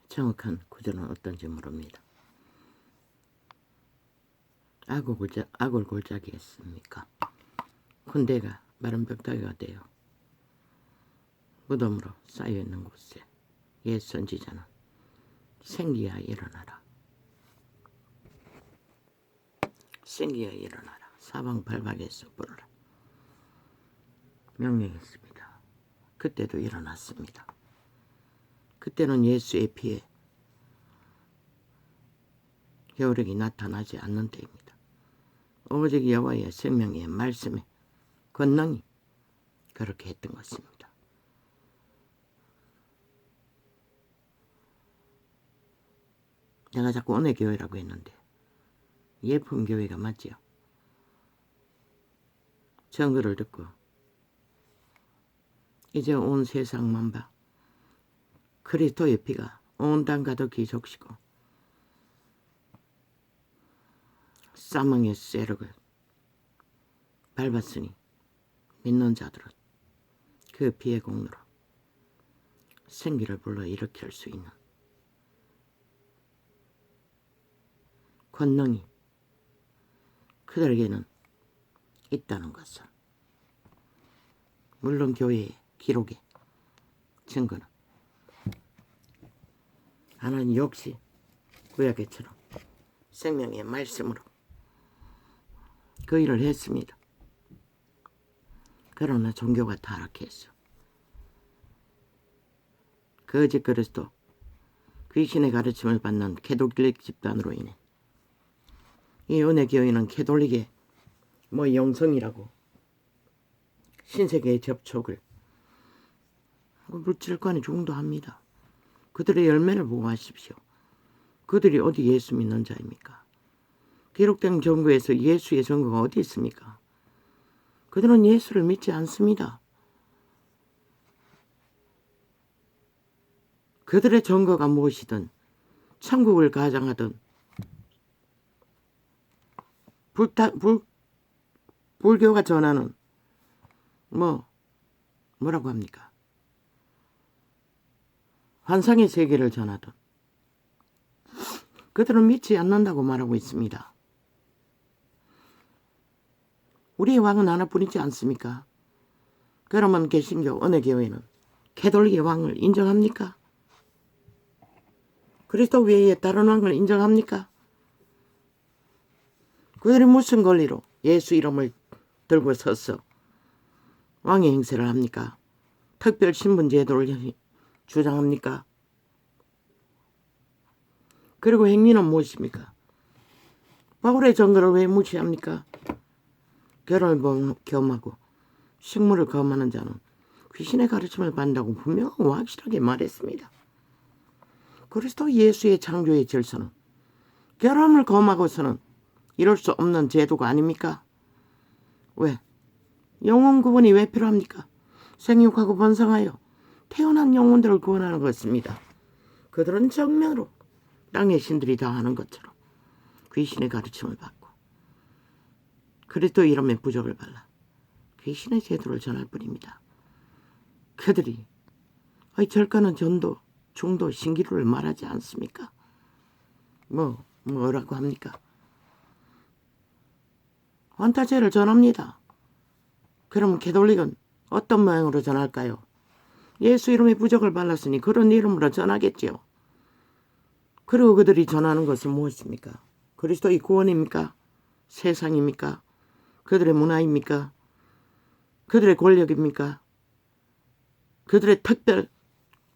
정확한 구절은 어떤지 모릅니다. 악을 골짜기 했습니까? 군대가 마른 벽다기가 되어 무덤으로 쌓여있는 곳에 옛 선지자는 생기야 일어나라. 생기야 일어나라. 사방팔방에서 부르라. 명령했습니다. 그때도 일어났습니다. 그때는 예수의 피에 효력이 나타나지 않는 때입니다. 오직 여호와의 생명의 말씀에 권능이 그렇게 했던 것입니다. 내가 자꾸 은혜교회라고 했는데 예품교회가 맞지요. 증거를 듣고 이제 온 세상 만방 그리스도의 피가 온 땅 가득히 적시고 사망의 세력을 밟았으니 믿는 자들은 그 피의 공로로 생기를 불러일으킬 수 있는 권능이 그들에게는 있다는 것을, 물론 교회의 기록에 증거는 하나님 역시 구약에처럼 생명의 말씀으로 그 일을 했습니다. 그러나 종교가 타락했어. 거짓 그리스도 귀신의 가르침을 받는 캐톨릭 집단으로 인해 이 은혜교회는 캐톨릭의 영성이라고 신세계의 접촉을 물질관에 중도합니다. 그들의 열매를 보고 하십시오. 그들이 어디 예수 믿는 자입니까? 기록된 증거에서 예수의 증거가 어디 있습니까? 그들은 예수를 믿지 않습니다. 그들의 증거가 무엇이든 천국을 가장하든 불교가 전하는 뭐라고 합니까? 환상의 세계를 전하든 그들은 믿지 않는다고 말하고 있습니다. 우리의 왕은 하나뿐이지 않습니까? 그러면 개신교 은혜교회는 캐톨릭의 왕을 인정합니까? 그리스도 외에 다른 왕을 인정합니까? 그들이 무슨 권리로 예수 이름을 들고 서서 왕의 행세를 합니까? 특별 신분 제도를 주장합니까? 그리고 행위는 무엇입니까? 바울의 증거를 왜 무시합니까? 결혼을 겸하고 식물을 검하는 자는 귀신의 가르침을 받는다고 분명하고 확실하게 말했습니다. 그리스도 예수의 창조의 질서는 결혼을 검하고서는 이룰 수 없는 제도가 아닙니까? 왜? 영혼 구원이 왜 필요합니까? 생육하고 번성하여 태어난 영혼들을 구원하는 것입니다. 그들은 정면으로 땅의 신들이 다 하는 것처럼 귀신의 가르침을 받고 그리스도 이름의 부적을 발라 귀신의 제도를 전할 뿐입니다. 그들이 절가는 전도, 중도, 신기루를 말하지 않습니까? 뭐라고 합니까? 환타제를 전합니다. 그럼 캐톨릭은 어떤 모양으로 전할까요? 예수 이름의 부적을 발랐으니 그런 이름으로 전하겠지요. 그리고 그들이 전하는 것은 무엇입니까? 그리스도의 구원입니까? 세상입니까? 그들의 문화입니까? 그들의 권력입니까? 그들의 특별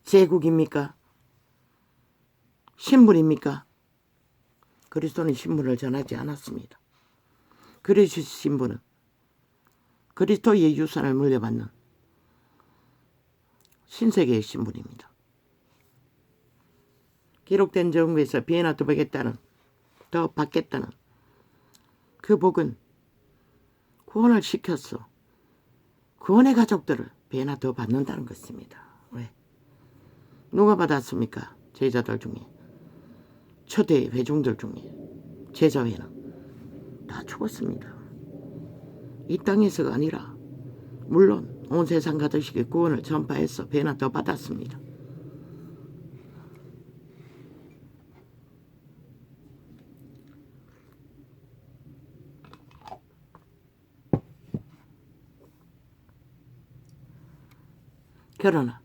제국입니까? 신분입니까? 그리스도는 신분을 전하지 않았습니다. 그리스도 신분은 그리스도의 유산을 물려받는 신세계의 신분입니다. 기록된 정부에서 비에나 더 받겠다는 그 복은 구원을 시켰어. 구원의 가족들을 비에나 더 받는다는 것입니다. 왜? 누가 받았습니까? 제자들 중에, 초대 회중들 중에 제자회는 다 죽었습니다. 이 땅에서가 아니라 물론 온 세상 가득시게 구원을 전파해서 배나 더 받았습니다. 그러나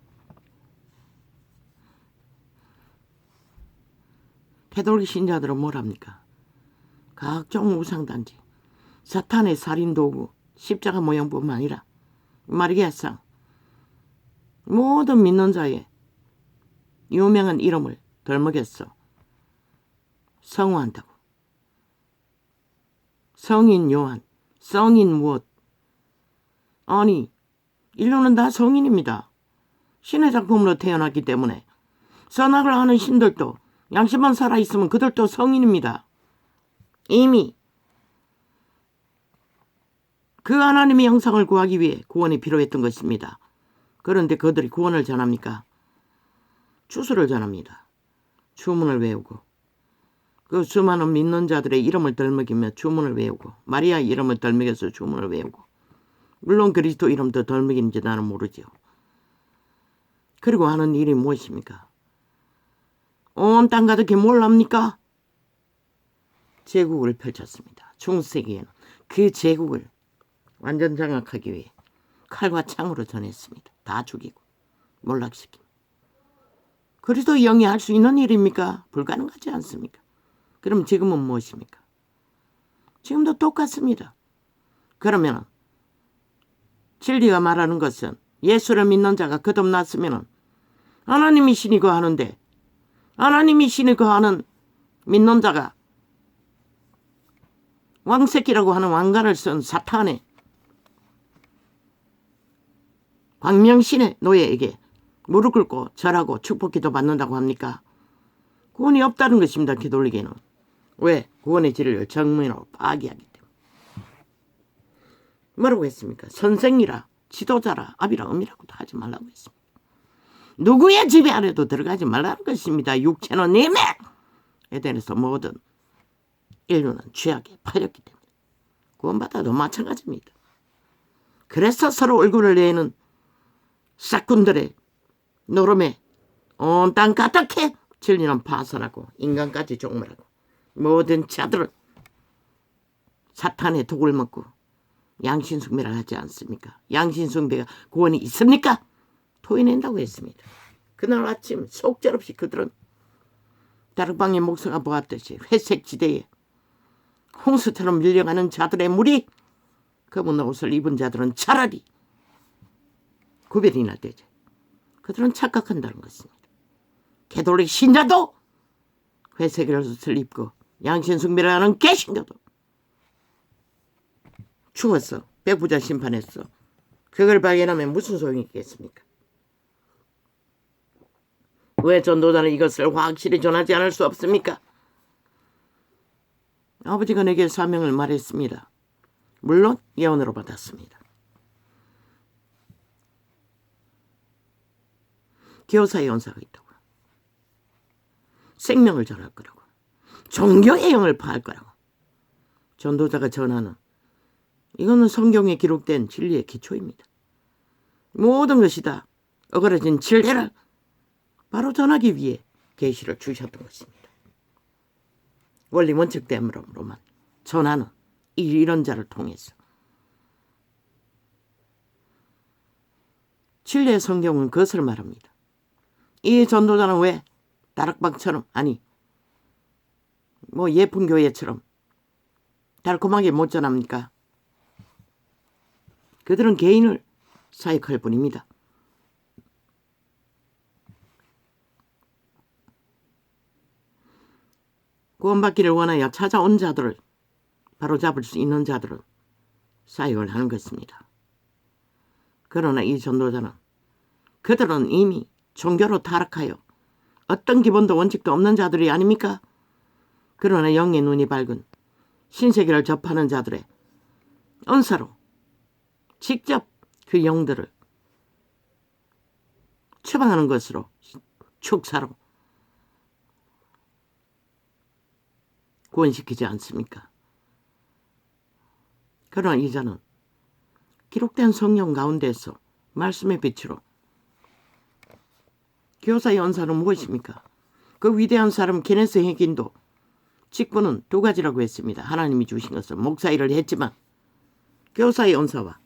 개돌기 신자들은 뭐랍니까? 각종 우상단지, 사탄의 살인도구, 십자가 모형뿐만 아니라 마리아상 모든 믿는 자의 유명한 이름을 덜먹였어 성화한다고. 성인 요한, 성인 무엇? 아니, 인류는 다 성인입니다. 신의 작품으로 태어났기 때문에 선악을 하는 신들도 양심만 살아있으면 그들도 성인입니다. 이미 그 하나님의 형상을 구하기 위해 구원이 필요했던 것입니다. 그런데 그들이 구원을 전합니까? 주소를 전합니다. 주문을 외우고 그 수많은 믿는 자들의 이름을 덜먹이며 주문을 외우고 마리아 이름을 덜먹여서 주문을 외우고 물론 그리스도 이름도 덜먹이는지 나는 모르죠. 그리고 하는 일이 무엇입니까? 온 땅 가득히 뭘 합니까? 제국을 펼쳤습니다. 중세기에는 그 제국을 완전 장악하기 위해 칼과 창으로 전했습니다. 다 죽이고 몰락시키고. 그리스도 영이 할 수 있는 일입니까? 불가능하지 않습니까? 그럼 지금은 무엇입니까? 지금도 똑같습니다. 그러면 진리가 말하는 것은 예수를 믿는 자가 거듭났으면 하나님이 신이 거하는데 하나님이 신이 거하는 믿는 자가 왕새끼라고 하는 왕관을 쓴 사탄의 광명신의 노예에게 무릎 꿇고 절하고 축복기도 받는다고 합니까? 구원이 없다는 것입니다. 기독교에는. 왜? 구원의 진리를 정면으로 파기하기 때문에. 뭐라고 했습니까? 선생이라 지도자라 아비라 음이라고도 하지 말라고 했습니다. 누구의 지배 아래도 들어가지 말라는 것입니다. 육체는 임해! 에덴에서 모든 인류는 죄악에 팔렸기 때문에 구원받아도 마찬가지입니다. 그래서 서로 얼굴을 내는 싹군들의 노름에 온 땅 가득해 진리는 파선하고 인간까지 종말하고 모든 자들은 사탄의 독을 먹고 양신숭배를 하지 않습니까? 양신숭배가 구원이 있습니까? 토해낸다고 했습니다. 그날 아침 속절없이 그들은 다락방의 목사가 보았듯이 회색 지대에 홍수처럼 밀려가는 자들의 무리, 검은 옷을 입은 자들은 차라리 구별이나 되죠. 그들은 착각한다는 것입니다. 개돌릭 신자도 회색 옷을 입고 양신숭배를 하는 개신자도 죽었어. 배부자 심판했어. 그걸 발견하면 무슨 소용이 있겠습니까? 왜 전도자는 이것을 확실히 전하지 않을 수 없습니까? 아버지가 내게 사명을 말했습니다. 물론 예언으로 받았습니다. 교사의 연사가 있다고. 생명을 전할 거라고. 종교의 영을 파할 거라고. 전도자가 전하는 이거는 성경에 기록된 진리의 기초입니다. 모든 것이 다 어그러진 진리를 바로 전하기 위해 계시를 주셨던 것입니다. 원리 원칙대로만 전하는 이런 자를 통해서 진리의 성경은 그것을 말합니다. 이 전도자는 왜 다락방처럼 아니 뭐 예쁜 교회처럼 달콤하게 못 전합니까? 그들은 개인을 사역할 뿐입니다. 구원받기를 원하여 찾아온 자들을 바로잡을 수 있는 자들은 사역을 하는 것입니다. 그러나 이 전도자는 그들은 이미 종교로 타락하여 어떤 기본도 원칙도 없는 자들이 아닙니까? 그러나 영의 눈이 밝은 신세계를 접하는 자들의 은사로 직접 그 영들을 처방하는 것으로 축사로 구원시키지 않습니까? 그러나 이자는 기록된 성경 가운데서 말씀의 빛으로. 교사의 언사는 무엇입니까? 그 위대한 사람 케네스 해긴도 직분은 두 가지라고 했습니다. 하나님이 주신 것은 목사 일을 했지만 교사의 언사와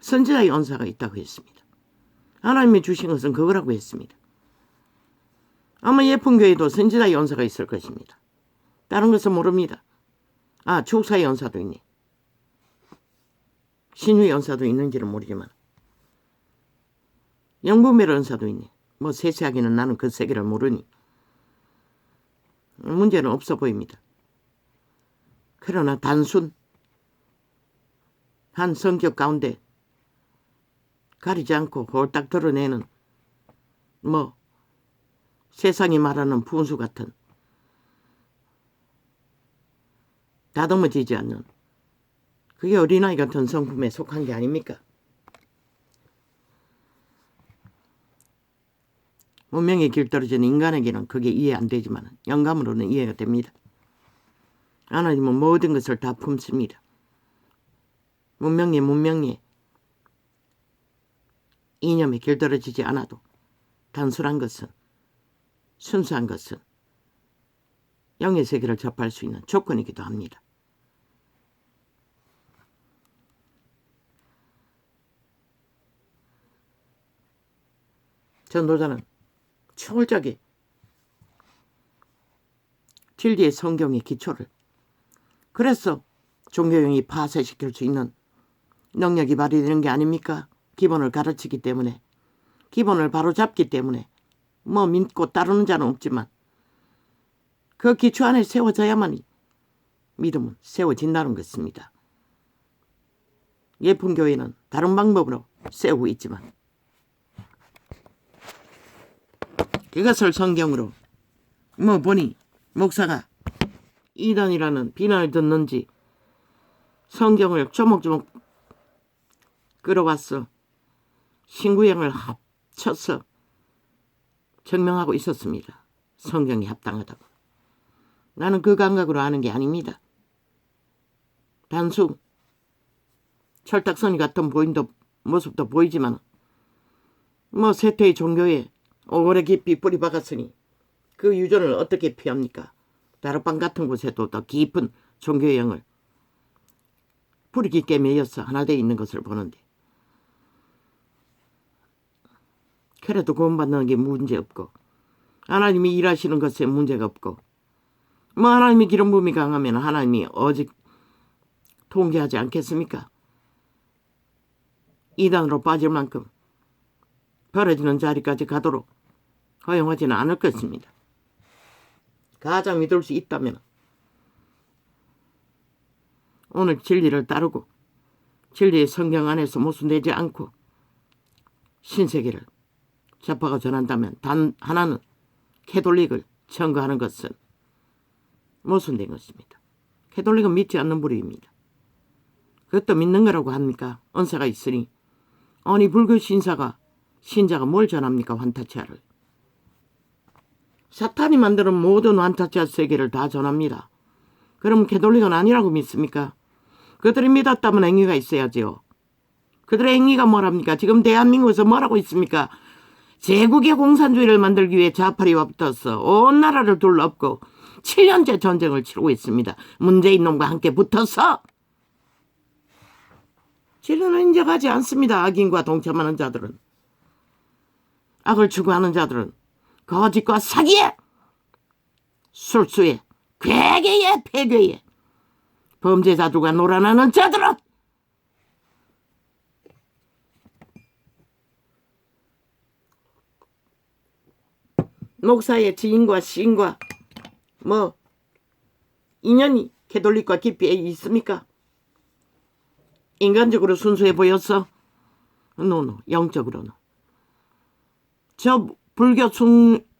선지자의 언사가 있다고 했습니다. 하나님이 주신 것은 그거라고 했습니다. 아마 예쁜교회도 선지자의 언사가 있을 것입니다. 다른 것은 모릅니다. 축사의 언사도 있니? 신유의 언사도 있는지는 모르지만 영분별 언사도 있니? 세세하게는 나는 그 세계를 모르니 문제는 없어 보입니다. 그러나 단순 한 성격 가운데 가리지 않고 홀딱 드러내는 세상이 말하는 분수 같은 다듬어지지 않는 그게 어린아이 같은 성품에 속한 게 아닙니까? 문명의 길 떨어진 인간에게는 그게 이해 안 되지만 영감으로는 이해가 됩니다. 하나님은 모든 것을 다 품습니다. 문명의 이념에 길 떨어지지 않아도 단순한 것은 순수한 것은 영의 세계를 접할 수 있는 조건이기도 합니다. 전도자는 철저하게 진리의 성경의 기초를 그래서 종교형이 파쇄시킬 수 있는 능력이 발휘되는 게 아닙니까? 기본을 가르치기 때문에 기본을 바로잡기 때문에 믿고 따르는 자는 없지만 그 기초 안에 세워져야만 믿음은 세워진다는 것입니다. 예쁜 교회는 다른 방법으로 세우고 있지만 이것을 성경으로 보니 목사가 이단이라는 비난을 듣는지 성경을 조목조목 끌어와서 신구형을 합쳐서 증명하고 있었습니다. 성경이 합당하다고. 나는 그 감각으로 아는 게 아닙니다. 단순 철딱선이 같은 모습도 보이지만 세태의 종교에 오래 깊이 뿌리 박았으니 그 유전을 어떻게 피합니까? 다락방 같은 곳에도 더 깊은 종교의 영을 뿌리 깊게 매여서 하나 되어 있는 것을 보는데 그래도 구원받는 게 문제없고 하나님이 일하시는 것에 문제가 없고 하나님이 기름 부음이 강하면 하나님이 오직 통제하지 않겠습니까? 이단으로 빠질 만큼 벌어지는 자리까지 가도록 허용하지는 않을 것입니다. 가장 믿을 수 있다면 오늘 진리를 따르고 진리의 성경 안에서 모순되지 않고 신세계를 접하고 전한다면 단 하나는 캐톨릭을 청구하는 것은 모순된 것입니다. 캐톨릭은 믿지 않는 부류입니다. 그것도 믿는 거라고 합니까? 언사가 있으니. 아니 불교 신자가 뭘 전합니까? 환타치아를. 사탄이 만드는 모든 환타치아 세계를 다 전합니다. 그럼 캐톨릭은 아니라고 믿습니까? 그들이 믿었다면 행위가 있어야지요. 그들의 행위가 뭐랍니까? 지금 대한민국에서 뭐라고 있습니까? 제국의 공산주의를 만들기 위해 좌파리와 붙어서 온 나라를 둘러엎고 7년째 전쟁을 치르고 있습니다. 문재인 놈과 함께 붙어서. 진리는 인정하지 않습니다. 악인과 동참하는 자들은. 악을 추구하는 자들은 거짓과 사기에 술수에 괴계에 폐괴에 범죄자들과 놀아나는 자들은 목사의 지인과 시인과 인연이 캐톨릭과 깊이 있습니까? 인간적으로 순수해 보였어? 노 영적으로는 저 불교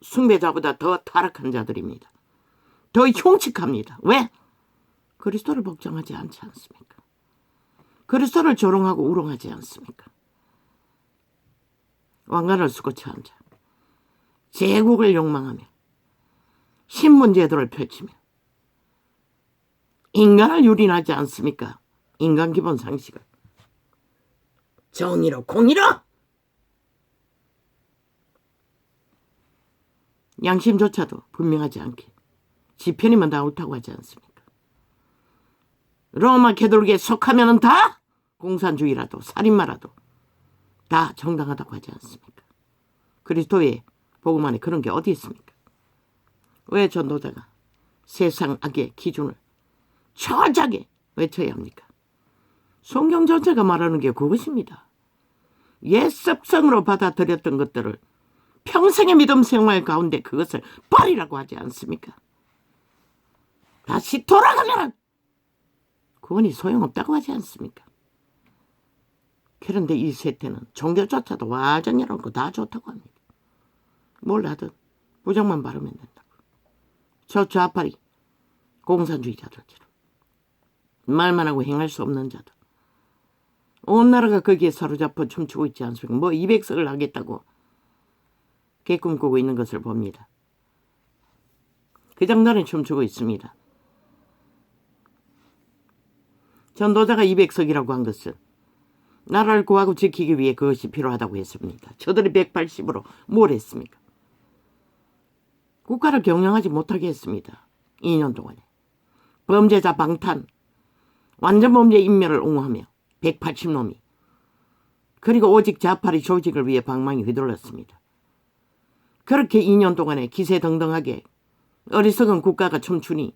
숭배자보다 더 타락한 자들입니다. 더 흉측합니다. 왜? 그리스도를 복종하지 않지 않습니까? 그리스도를 조롱하고 우롱하지 않습니까? 왕관을 쓰고 처한 자, 제국을 욕망하며 신분제도를 펼치며 인간을 유린하지 않습니까? 인간 기본 상식을 정의로 공의로 양심조차도 분명하지 않게 지 편이면 다 옳다고 하지 않습니까? 로마 개돌기에 속하면 다 공산주의라도 살인마라도 다 정당하다고 하지 않습니까? 그리스도의 복음 안에 그런 게 어디 있습니까? 왜 전도자가 세상 악의 기준을 철저하게 외쳐야 합니까? 성경 전체가 말하는 게 그것입니다. 옛 습성으로 받아들였던 것들을 평생의 믿음 생활 가운데 그것을 버리라고 하지 않습니까? 다시 돌아가면 구원이 소용없다고 하지 않습니까? 그런데 이 세태는 종교조차도 완전이라고 다 좋다고 합니다. 뭘 하든 부정만 바르면 된다고. 저 좌파리 공산주의자들처럼 말만 하고 행할 수 없는 자들. 온 나라가 거기에 사로잡혀 춤추고 있지 않습니까? 뭐 200석을 하겠다고 개꿈꾸고 있는 것을 봅니다. 그 정도는 춤추고 있습니다. 전도자가 200석이라고 한 것은 나라를 구하고 지키기 위해 그것이 필요하다고 했습니다. 저들이 180으로 뭘 했습니까? 국가를 경영하지 못하게 했습니다. 2년 동안에. 범죄자 방탄, 완전 범죄 인멸을 옹호하며 180놈이 그리고 오직 좌파리 조직을 위해 방망이 휘둘렀습니다. 그렇게 2년 동안에 기세등등하게 어리석은 국가가 춤추니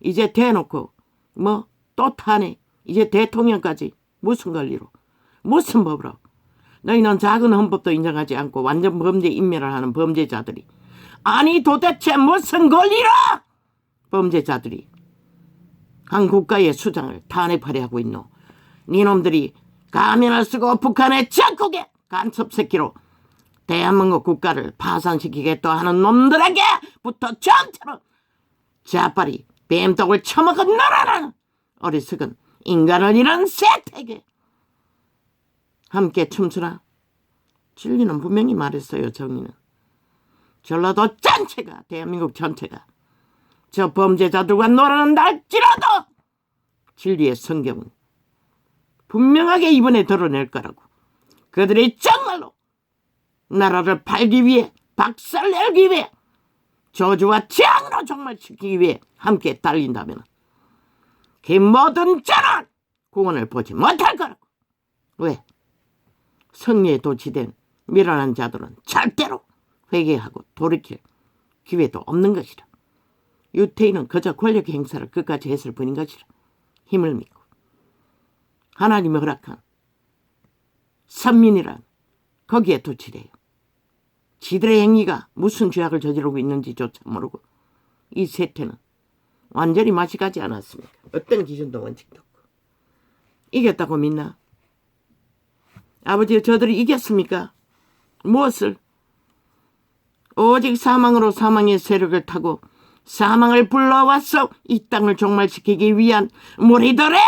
이제 대놓고 뭐 또 타네. 이제 대통령까지 무슨 권리로 무슨 법으로 너희는 작은 헌법도 인정하지 않고 완전 범죄 인멸을 하는 범죄자들이 아니 도대체 무슨 권리로 범죄자들이 한 국가의 수장을 탄핵하려 하고 있노. 니놈들이 가면을 쓰고 북한의 적국에 간첩 새끼로 대한민국 국가를 파산시키겠다 하는 놈들에게부터 전체로 자빨이 뱀떡을 처먹은 나라는 어리석은 인간을 잃은 세태게 함께 춤추라. 진리는 분명히 말했어요. 정의는 전라도 전체가 대한민국 전체가 저 범죄자들과 놀아는 날지라도 진리의 성경은 분명하게 이번에 드러낼 거라고. 그들이 정말로 나라를 팔기 위해 박살내기 위해 저주와 재앙으로 정말 지키기 위해 함께 달린다면 그 모든 자는 구원을 보지 못할 거라고. 왜? 성리에 도취된 미련한 자들은 절대로 회개하고 돌이킬 기회도 없는 것이라. 유태인은 그저 권력 행사를 끝까지 했을 뿐인 것이라. 힘을 믿고 하나님이 허락한 선민이란 거기에 도취돼요. 지들의 행위가 무슨 죄악을 저지르고 있는지조차 모르고 이 세태는 완전히 맛이 가지 않았습니까? 어떤 기준도 원칙도 없고. 이겼다고 믿나? 아버지 저들이 이겼습니까? 무엇을? 오직 사망으로 사망의 세력을 타고 사망을 불러왔어 이 땅을 종말시키기 위한 무리들의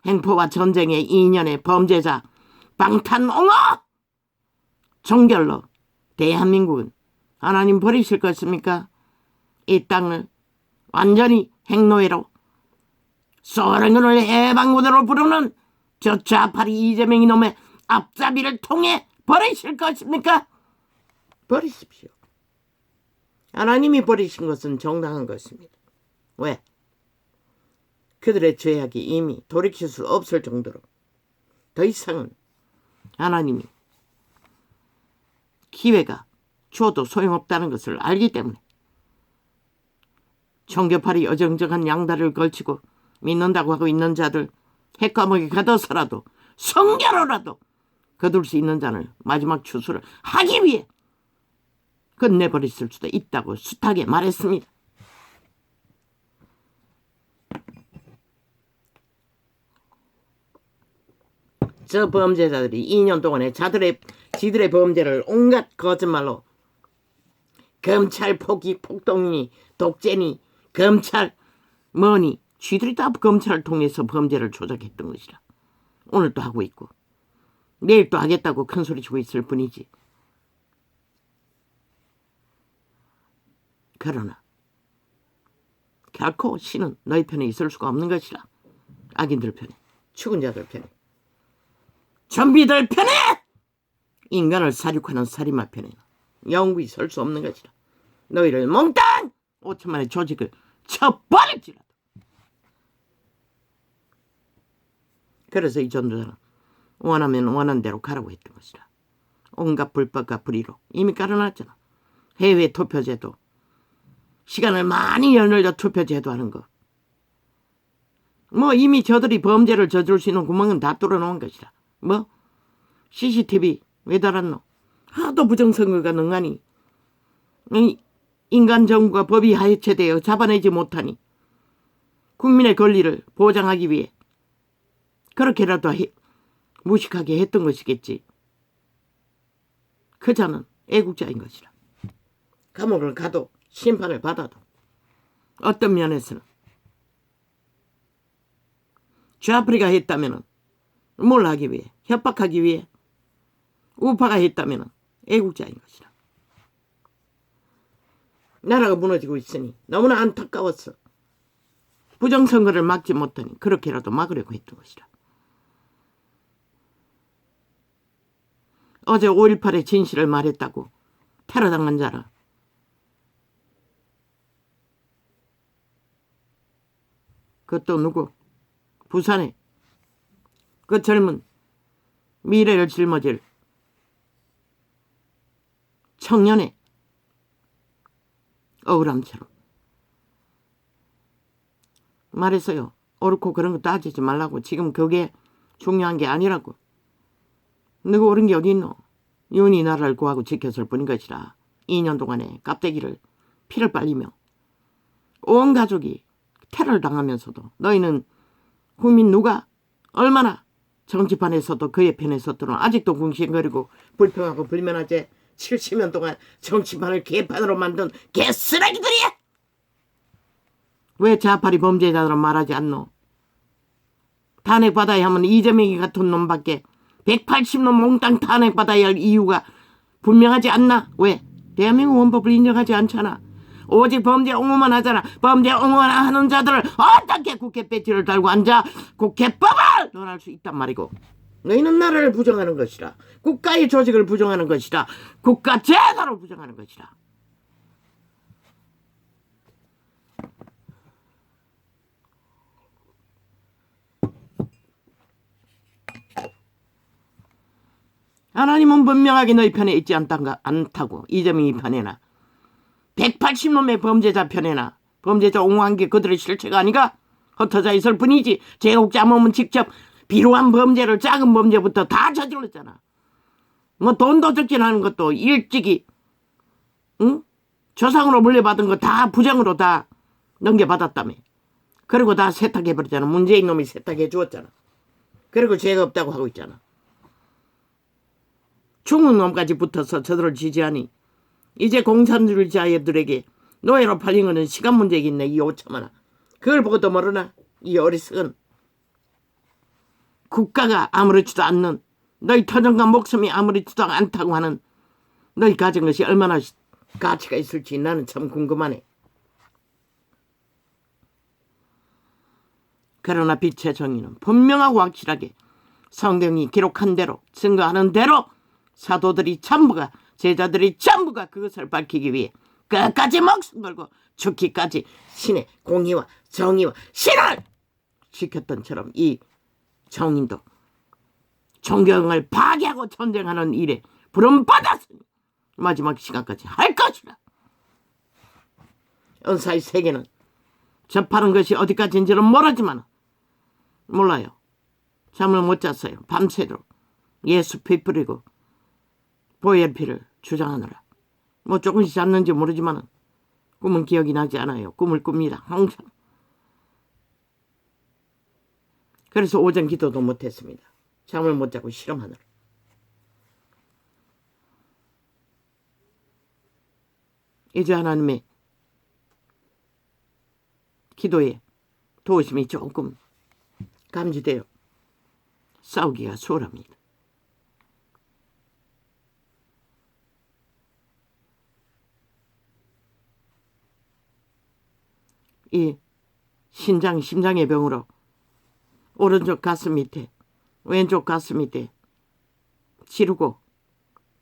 행포와 전쟁의 이년의 범죄자 방탄옹호 종결로 대한민국은 하나님 버리실 것입니까? 이 땅을 완전히 핵노예로 소련을 해방군으로 부르는 저 좌파리 이재명 이놈의 앞잡이를 통해 버리실 것입니까? 버리십시오. 하나님이 버리신 것은 정당한 것입니다. 왜? 그들의 죄악이 이미 돌이킬 수 없을 정도로 더 이상은 하나님이 기회가 줘도 소용없다는 것을 알기 때문에 청교팔이 어정쩡한 양다리를 걸치고 믿는다고 하고 있는 자들 핵과목에 가둬서라도 성결로라도 거둘 수 있는 자를 마지막 추수를 하기 위해 끝내버릴 수도 있다고 숱하게 말했습니다. 저 범죄자들이 2년 동안에 지들의 범죄를 온갖 거짓말로 검찰 포기 폭동이니 독재니 검찰 뭐니 쥐들이 다 검찰을 통해서 범죄를 조작했던 것이라. 오늘 또 하고 있고 내일 또 하겠다고 큰소리치고 있을 뿐이지. 그러나 결코 신은 너희 편에 있을 수가 없는 것이라. 악인들 편에, 죽은 자들 편에. 좀비들 편에 인간을 사륙하는 살인마 편에는 영구히 설 수 없는 것이라. 너희를 몽땅 5천만의 조직을 쳐버릴지라도. 그래서 이 전도사는 원하면 원하는 대로 가라고 했던 것이라. 온갖 불법과 불의로 이미 깔아놨잖아. 해외 투표제도, 시간을 많이 연을려 투표제도 하는 거. 뭐 이미 저들이 범죄를 저지를 수 있는 구멍은 다 뚫어놓은 것이라. 뭐 CCTV 왜 달았노? 하도 부정선거가 능하니 인간 정부가 법이 하해체되어 잡아내지 못하니 국민의 권리를 보장하기 위해 그렇게라도 무식하게 했던 것이겠지. 그자는 애국자인 것이라. 감옥을 가도 심판을 받아도 어떤 면에서는 좌프리가 했다면 뭘 하기 위해, 협박하기 위해, 우파가 했다면 애국자인 것이라. 나라가 무너지고 있으니 너무나 안타까웠어. 부정선거를 막지 못하니 그렇게라도 막으려고 했던 것이라. 어제 5.18의 진실을 말했다고 테러당한 자라. 그것도 누구? 부산에 그 젊은 미래를 짊어질 청년의 억울함처럼 말했어요. 옳고 그런 거 따지지 말라고. 지금 그게 중요한 게 아니라고. 누구 옳은 게 어디 있노? 윤이 나라를 구하고 지켰을 뿐인 것이라. 2년 동안에 깝대기를 피를 빨리며 온 가족이 테러를 당하면서도 너희는 국민 누가 얼마나 정치판에서도 그의 편에 섰더라. 아직도 궁시거리고 불평하고 불면하지. 70년 동안 정치판을 개판으로 만든 개쓰레기들이야. 왜 좌파리 범죄자들은 말하지 않노? 탄핵받아야 하면 이재명이 같은 놈밖에 180놈 몽땅 탄핵받아야 할 이유가 분명하지 않나? 왜? 대한민국 헌법을 인정하지 않잖아. 오직 범죄 옹호만 하잖아. 범죄 옹호만 하는 자들을 어떻게 국회 배지를 달고 앉아 국회법을 논할 수 있단 말이고. 너희는 나라를 부정하는 것이라. 국가의 조직을 부정하는 것이라. 국가 제도를 부정하는 것이라. 하나님은 분명하게 너희 편에 있지 않다고. 이재명이 편에나 180놈의 범죄자 편에나 범죄자 옹호한 게 그들의 실체가 아니가? 흩어져 있을 뿐이지. 제국자 몸은 직접 비루한 범죄를 작은 범죄부터 다 저질렀잖아. 뭐 돈도 적진하는 것도 일찍이 조상으로 물려받은 거 다 부정으로 다 넘겨받았다며. 그리고 다 세탁해버렸잖아. 문재인 놈이 세탁해 주었잖아. 그리고 죄가 없다고 하고 있잖아. 죽는 놈까지 붙어서 저들을 지지하니 이제 공산주의자들에게 노예로 팔린 거는 시간 문제겠네. 이 5천만원. 그걸 보고도 모르나? 이 어리석은. 국가가 아무렇지도 않는, 너희 터전과 목숨이 아무렇지도 않다고 하는 너희 가진 것이 얼마나 가치가 있을지 나는 참 궁금하네. 그러나 빛의 정의는 분명하고 확실하게 성경이 기록한 대로, 증거하는 대로 사도들이 전부가, 제자들이 전부가 그것을 밝히기 위해 끝까지 목숨 걸고 죽기까지 신의 공의와 정의와 신을 지켰던 처럼 이 정인도 존경을 파괴하고 전쟁하는 일에 부름받았으니 마지막 시간까지 할 것이라. 은사의 세계는 접하는 것이 어디까지인지는 모르지만 몰라요. 잠을 못 잤어요. 밤새도록 예수 피 뿌리고 보혈 피를 주장하느라. 뭐 조금씩 잤는지 모르지만 꿈은 기억이 나지 않아요. 꿈을 꿉니다. 항상. 그래서 오전 기도도 못했습니다. 잠을 못 자고 실험하느라. 이제 하나님의 기도에 도우심이 조금 감지돼요. 싸우기가 수월합니다. 이 심장의 병으로 오른쪽 가슴 밑에, 왼쪽 가슴 밑에 찌르고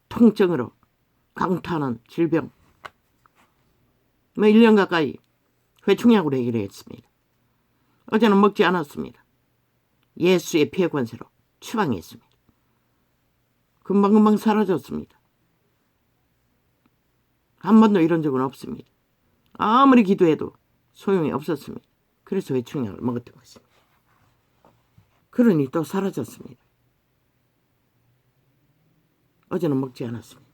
통증으로 강타하는 질병 1년 가까이 회충약으로 해결했습니다. 어제는 먹지 않았습니다. 예수의 피의 권세로 추방했습니다. 금방금방 사라졌습니다. 한 번도 이런 적은 없습니다. 아무리 기도해도 소용이 없었습니다. 그래서 회충약을 먹었던 것입니다. 그러니 또 사라졌습니다. 어제는 먹지 않았습니다.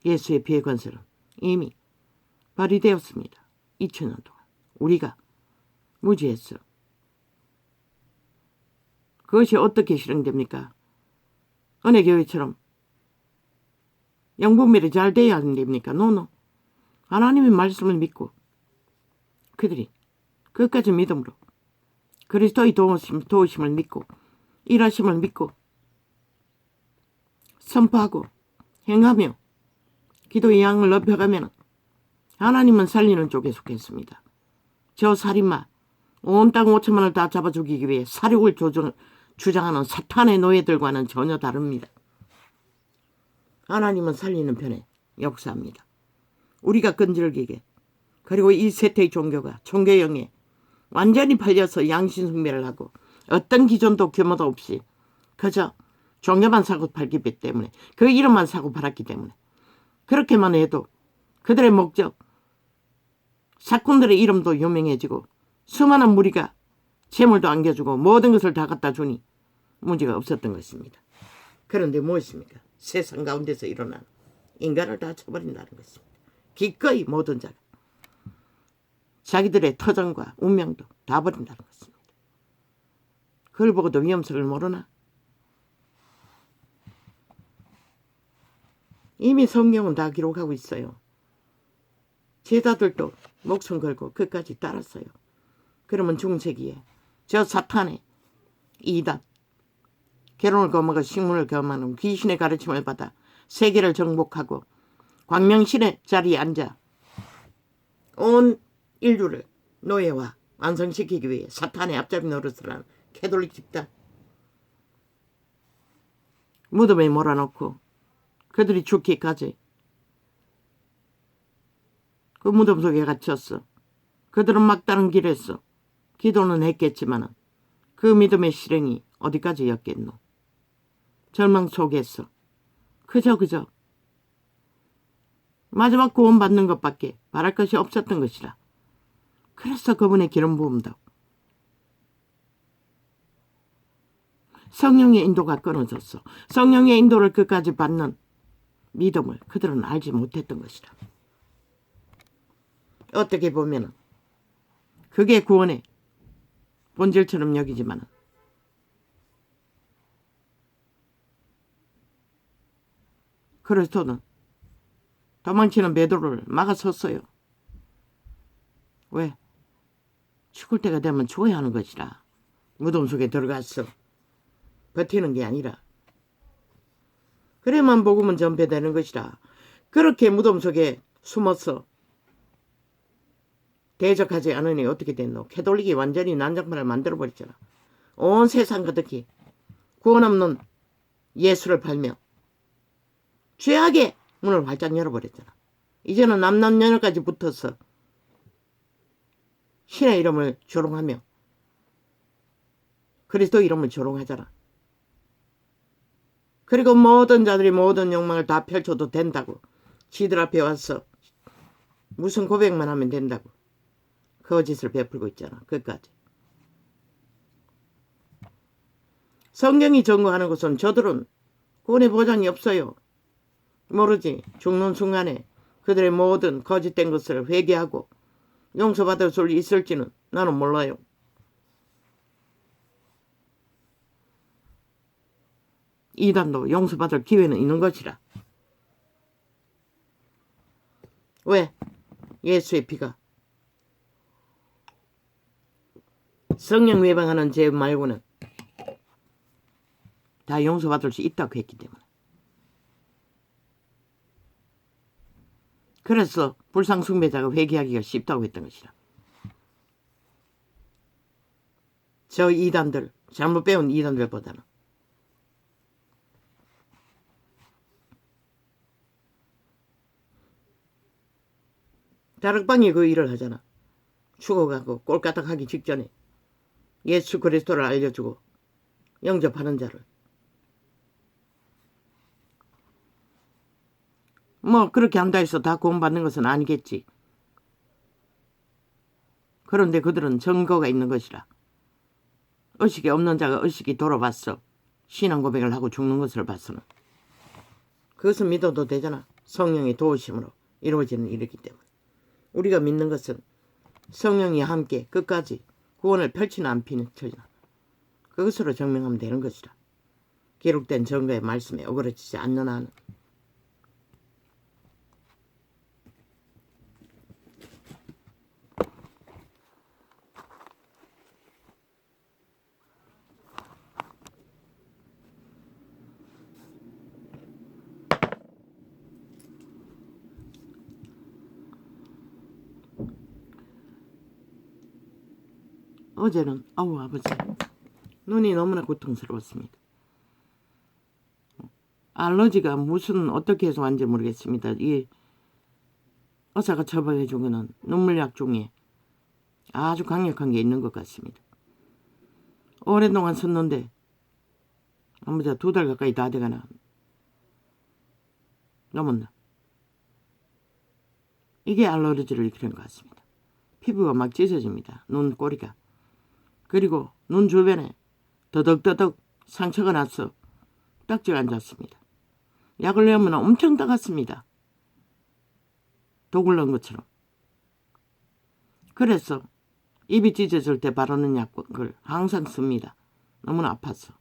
예수의 피의 권세는 이미 발휘되었습니다. 2000년 동안 우리가 무지했어. 그것이 어떻게 실행됩니까? 은혜교회처럼 영분별이 잘 돼야 안 됩니까? 노노. 하나님의 말씀을 믿고 그들이 끝까지 믿음으로 그리스도의 도우심을 믿고 일하심을 믿고 선포하고 행하며 기도의 양을 넓혀가면 하나님은 살리는 쪽에 속했습니다. 저 살인마 온 땅 5천만을 다 잡아 죽이기 위해 사륙을 주장하는 사탄의 노예들과는 전혀 다릅니다. 하나님은 살리는 편에 역사합니다. 우리가 끈질기게 그리고 이 세태의 종교가 종교형에 완전히 팔려서 양심숭배를 하고 어떤 기존도 규모도 없이 그저 종교만 사고 팔기 때문에 그 이름만 사고 팔았기 때문에 그렇게만 해도 그들의 목적 사꾼들의 이름도 유명해지고 수많은 무리가 재물도 안겨주고 모든 것을 다 갖다 주니 문제가 없었던 것입니다. 그런데 무엇입니까? 세상 가운데서 일어난 인간을 다 쳐버린다는 것입니다. 기꺼이 모든 자가 자기들의 터전과 운명도 다 버린다는 것입니다. 그걸 보고도 위험성을 모르나? 이미 성경은 다 기록하고 있어요. 제자들도 목숨 걸고 끝까지 따랐어요. 그러면 중세기에 저 사탄의 이단 결혼을 거머쥐고 식문을 겸하는 귀신의 가르침을 받아 세계를 정복하고 광명신의 자리에 앉아 온 인류를 노예와 완성시키기 위해 사탄의 앞잡이 노릇을 하는 캐톨릭 집단 무덤에 몰아넣고 그들이 죽기까지 그 무덤 속에 갇혔어. 그들은 막다른 길에서 기도는 했겠지만 그 믿음의 실행이 어디까지였겠노. 절망 속에서 그저 마지막 구원받는 것밖에 바랄 것이 없었던 것이라. 그래서 그분의 기름 부음도 성령의 인도가 끊어졌어. 성령의 인도를 끝까지 받는 믿음을 그들은 알지 못했던 것이라. 어떻게 보면 그게 구원의 본질처럼 여기지만 그리스도는 도망치는 베드로를 막아섰어요. 왜? 죽을 때가 되면 죽어야 하는 것이라. 무덤 속에 들어갔어. 버티는 게 아니라. 그래만 복음은 전폐되는 것이라. 그렇게 무덤 속에 숨어서 대적하지 않으니 어떻게 됐노? 캐톨릭이 완전히 난장판을 만들어버렸잖아. 온 세상 가득히 구원 없는 예수를 팔며 죄악의 문을 활짝 열어버렸잖아. 이제는 남남녀녀까지 붙어서 신의 이름을 조롱하며 그리스도 이름을 조롱하잖아. 그리고 모든 자들이 모든 욕망을 다 펼쳐도 된다고 지들 앞에 와서 무슨 고백만 하면 된다고 거짓을 베풀고 있잖아. 끝까지. 성경이 전거하는 것은 저들은 구원의 보장이 없어요. 모르지. 죽는 순간에 그들의 모든 거짓된 것을 회개하고 용서받을 수 있을지는 나는 몰라요. 이단도 용서받을 기회는 있는 것이라. 왜? 예수의 피가 성령 외방하는 죄 말고는 다 용서받을 수 있다고 했기 때문에. 그래서 불상숭배자가 회개하기가 쉽다고 했던 것이라. 저 이단들, 잘못 배운 이단들보다는. 다락방이 그 일을 하잖아. 죽어가고 꼴까딱하기 직전에 예수 그리스도를 알려주고 영접하는 자를. 뭐 그렇게 한다 해서 다 구원받는 것은 아니겠지. 그런데 그들은 증거가 있는 것이라. 의식이 없는 자가 의식이 돌아봤어. 신앙 고백을 하고 죽는 것을 봤으나. 그것은 믿어도 되잖아. 성령의 도우심으로 이루어지는 일이기 때문에. 우리가 믿는 것은 성령이 함께 끝까지 구원을 펼치나 안 펼치나 그것으로 증명하면 되는 것이라. 기록된 증거의 말씀에 어그러지지 않는 한은. 어제는 아버지 눈이 너무나 고통스러웠습니다. 알러지가 무슨 어떻게 해서 왔는지 모르겠습니다. 이 의사가 처방해준 거는 눈물약 중에 아주 강력한 게 있는 것 같습니다. 오랫동안 썼는데 아무자 2달 가까이 다 돼가나 넘었나. 이게 알러지를 일으키는 것 같습니다. 피부가 막 찢어집니다. 눈 꼬리가. 그리고 눈 주변에 더덕더덕 상처가 나서 딱지가 앉았습니다. 약을 내면 엄청 따갑습니다. 독을 넣은 것처럼. 그래서 입이 찢어질 때 바르는 약을 항상 씁니다. 너무나 아파서.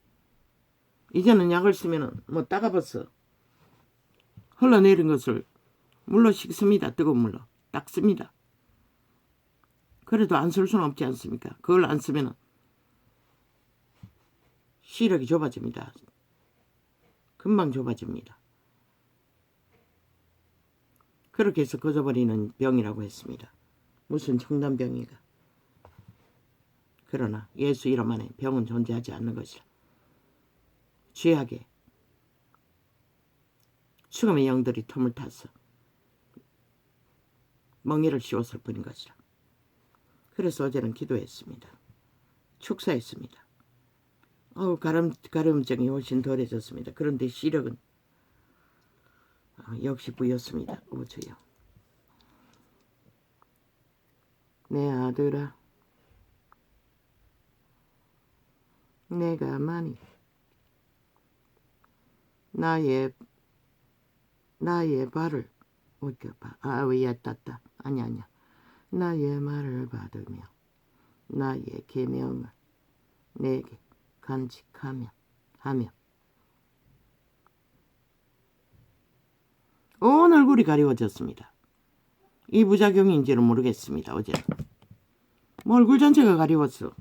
이제는 약을 쓰면 뭐 따가워서 흘러내린 것을 물로 씻습니다. 뜨거운 물로. 닦습니다. 그래도 안 쓸 수는 없지 않습니까? 그걸 안 쓰면 시력이 좁아집니다. 금방 좁아집니다. 그렇게 해서 꺼져버리는 병이라고 했습니다. 무슨 청담병이가. 그러나 예수 이름 안에 병은 존재하지 않는 것이라. 죄악에 죽음의 영들이 틈을 타서 멍에를 씌웠을 뿐인 것이라. 그래서 어제는 기도했습니다. 축사했습니다. 가려움증이 훨씬 덜해졌습니다. 그런데 시력은 역시 부였습니다. 주여. 내 아들아, 내가 만일 나의 발을 아니야. 나의 말을 받으며 나의 계명을 내게 간직하며 온 얼굴이 가려워졌습니다. 이 부작용인지는 모르겠습니다. 어제는 얼굴 전체가 가려웠어.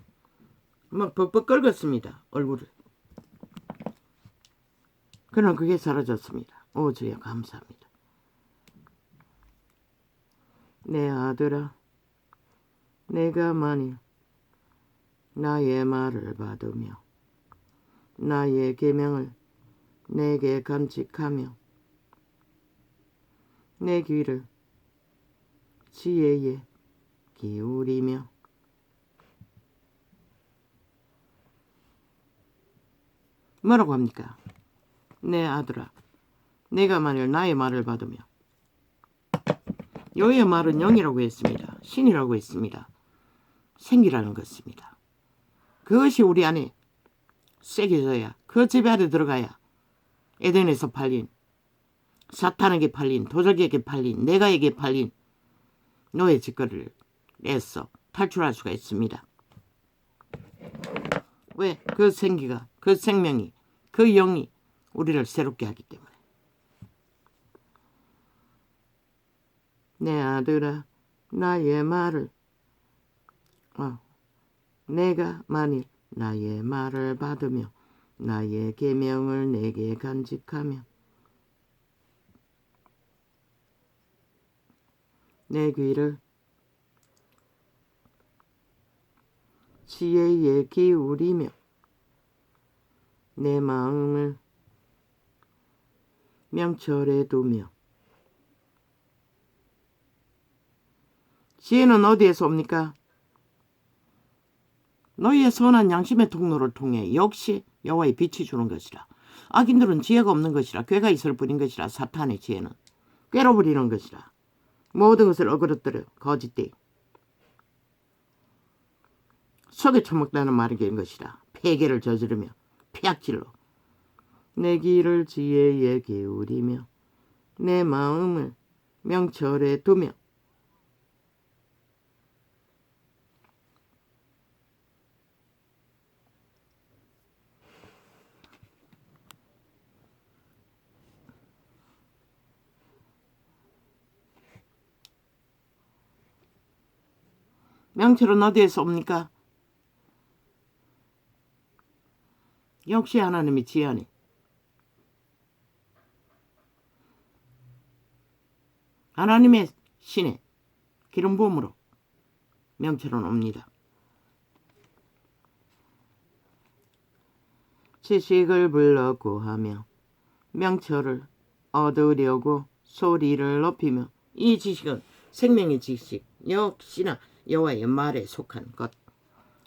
막 벅벅 긁었습니다. 얼굴을. 그러나 그게 사라졌습니다. 주여 감사합니다. 내 아들아, 내가 만일 나의 말을 받으며 나의 계명을 내게 간직하며 내 귀를 지혜에 기울이며 뭐라고 합니까? 내 아들아, 내가 만일 나의 말을 받으며 여의 말은 영이라고 했습니다. 신이라고 했습니다. 생기라는 것입니다. 그것이 우리 안에 새겨져야 그 집 안에 들어가야 에덴에서 팔린 사탄에게 팔린 도적에게 팔린 내가에게 팔린 노예 짓거리를 내서 탈출할 수가 있습니다. 왜? 그 생기가 그 생명이 그 영이 우리를 새롭게 하기 때문에. 내 아들아 나의 말을 내가 만일 나의 말을 받으며 나의 계명을 내게 간직하며 내 귀를 지혜에 기울이며 내 마음을 명철에 두며. 지혜는 어디에서 옵니까? 너희의 선한 양심의 통로를 통해 역시 여호와의 빛이 주는 것이라. 악인들은 지혜가 없는 것이라. 괴가 있을 뿐인 것이라. 사탄의 지혜는 꾀로부리는 것이라. 모든 것을 어그러뜨려 거짓되이 속에 처먹다는 말이 된 것이라. 폐계를 저지르며 폐악질로 내 길을 지혜에 기울이며 내 마음을 명철에 두며. 명철은 어디에서 옵니까? 역시 하나님의 지혜니. 하나님의 신의 기름 부음으로 명철은 옵니다. 지식을 불러 구하며 명철을 얻으려고 소리를 높이며. 이 지식은 생명의 지식, 역시나 여호와의 말에 속한 것.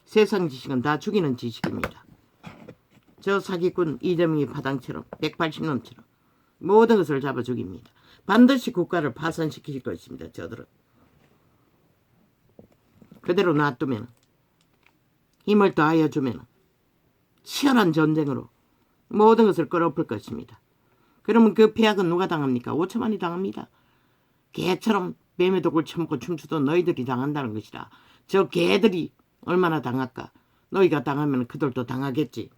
세상 지식은 다 죽이는 지식입니다. 저 사기꾼 이재명이 파당처럼 180놈처럼 모든 것을 잡아 죽입니다. 반드시 국가를 파산시킬 것입니다. 저들은 그대로 놔두면, 힘을 더하여 주면 치열한 전쟁으로 모든 것을 끌어엎을 것입니다. 그러면 그 폐악은 누가 당합니까? 오천만이 당합니다. 개처럼 뱀의 독을 처먹고 춤추던 너희들이 당한다는 것이라. 저 개들이 얼마나 당할까? 너희가 당하면 그들도 당하겠지.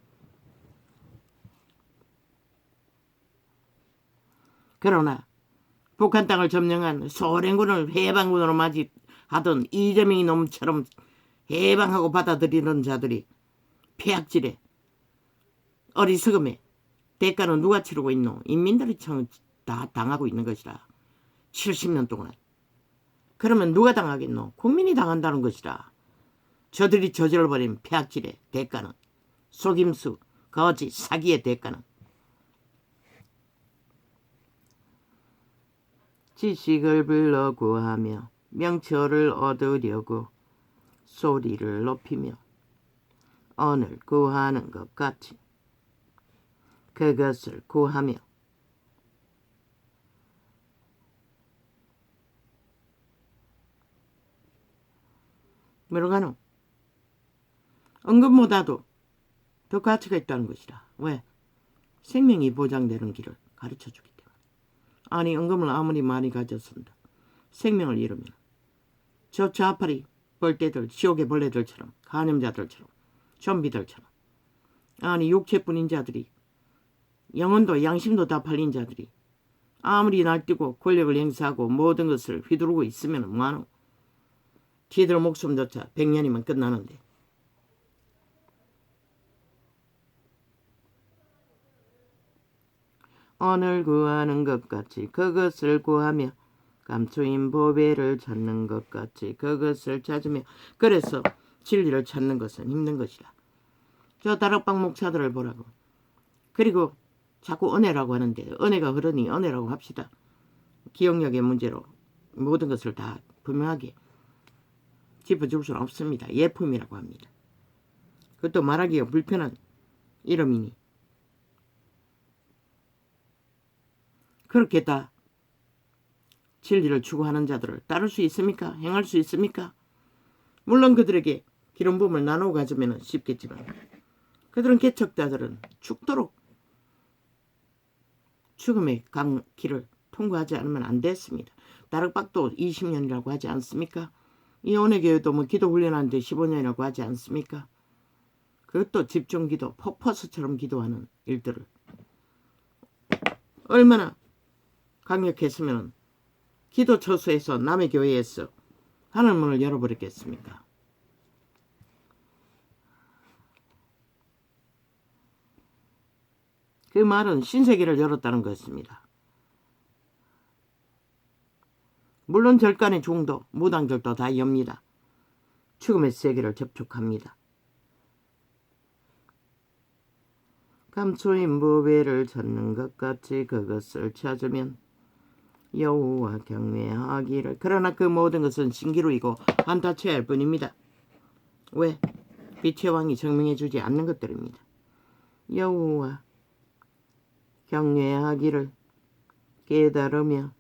그러나 북한 땅을 점령한 소련군을 해방군으로 맞이하던 이재명이 놈처럼 해방하고 받아들이는 자들이 폐악질에 어리석음에 대가는 누가 치르고 있노? 인민들이 다 당하고 있는 것이라. 70년 동안. 그러면 누가 당하겠노? 국민이 당한다는 것이라. 저들이 저질러버린 폐악질의 대가는, 속임수, 거짓, 사기의 대가는 지식을 불러 구하며 명철을 얻으려고 소리를 높이며 언을 구하는 것 같이 그것을 구하며. 뭐라가노? 은금보다도 더 가치가 있다는 것이라. 왜? 생명이 보장되는 길을 가르쳐주기 때문에. 아니, 은금을 아무리 많이 가졌습니다. 생명을 잃으면 저 좌파리 벌떼들, 지옥의 벌레들처럼, 간염자들처럼, 좀비들처럼, 아니 육체뿐인 자들이, 영혼도 양심도 다 팔린 자들이 아무리 날뛰고 권력을 행사하고 모든 것을 휘두르고 있으면 뭐하노? 지들 목숨조차 100년이면 끝나는데. 언을 구하는 것 같이 그것을 구하며 감추인 보배를 찾는 것 같이 그것을 찾으며. 그래서 진리를 찾는 것은 힘든 것이라. 저 다락방 목사들을 보라고. 그리고 자꾸 은혜라고 하는데 은혜가 흐르니 은혜라고 합시다. 기억력의 문제로 모든 것을 다 분명하게 짚어줄 수는 없습니다. 예품이라고 합니다. 그것도 말하기가 불편한 이름이니 그렇게 다 진리를 추구하는 자들을 따를 수 있습니까? 행할 수 있습니까? 물론 그들에게 기름 부음을 나누어 가지면 쉽겠지만 그들은 개척자들은 죽도록 죽음의 길을 통과하지 않으면 안 됐습니다. 다락박도 20년이라고 하지 않습니까? 이 은혜교회도 뭐 기도 훈련하는데 15년이라고 하지 않습니까? 그것도 집중기도, 퍼포스처럼 기도하는 일들을 얼마나 강력했으면 기도 처소에서 남의 교회에서 하늘문을 열어버렸겠습니까? 그 말은 신세계를 열었다는 것입니다. 물론 절간의 종도, 무당들도 다 엽니다. 죽음의 세계를 접촉합니다. 감초인 무배를 찾는 것 같이 그것을 찾으면 여호와 경외하기를. 그러나 그 모든 것은 신기루이고 한타쳐야 할 뿐입니다. 왜? 빛의 왕이 증명해 주지 않는 것들입니다. 여호와 경외하기를 깨달으며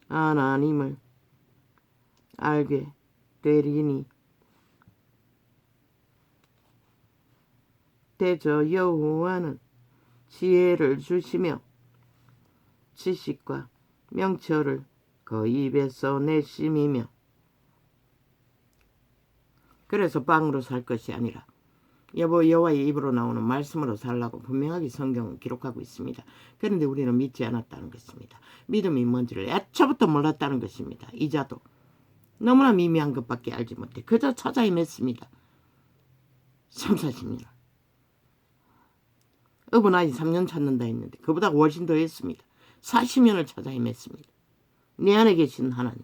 하나님을 알게 되리니 대저 여호와는 지혜를 주시며 지식과 명철을 그 입에서 내심이며. 그래서 빵으로 살 것이 아니라 여호와의 입으로 나오는 말씀으로 살라고 분명하게 성경은 기록하고 있습니다. 그런데 우리는 믿지 않았다는 것입니다. 믿음이 뭔지를 애초부터 몰랐다는 것입니다. 이자도 너무나 미미한 것밖에 알지 못해 그저 찾아 헤맸습니다. 3, 40년. 어버나이 3년 찾는다 했는데 그보다 훨씬 더 했습니다. 40년을 찾아 헤맸습니다. 내 안에 계신 하나님,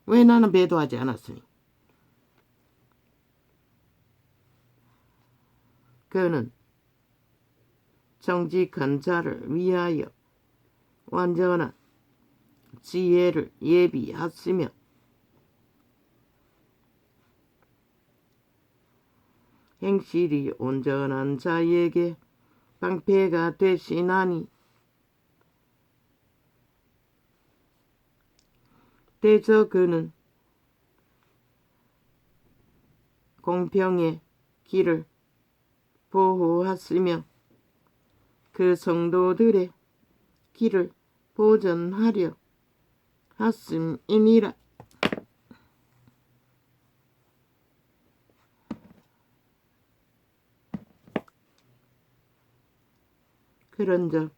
왜 나는 배도하지 않았으니? 그는 정직한 자를 위하여 완전한 지혜를 예비하시며 행실이 온전한 자에게 방패가 되시나니 대저 그는 공평의 길을 보호하시며 그 성도들의 길을 보전하려 하심이니라. 그런즉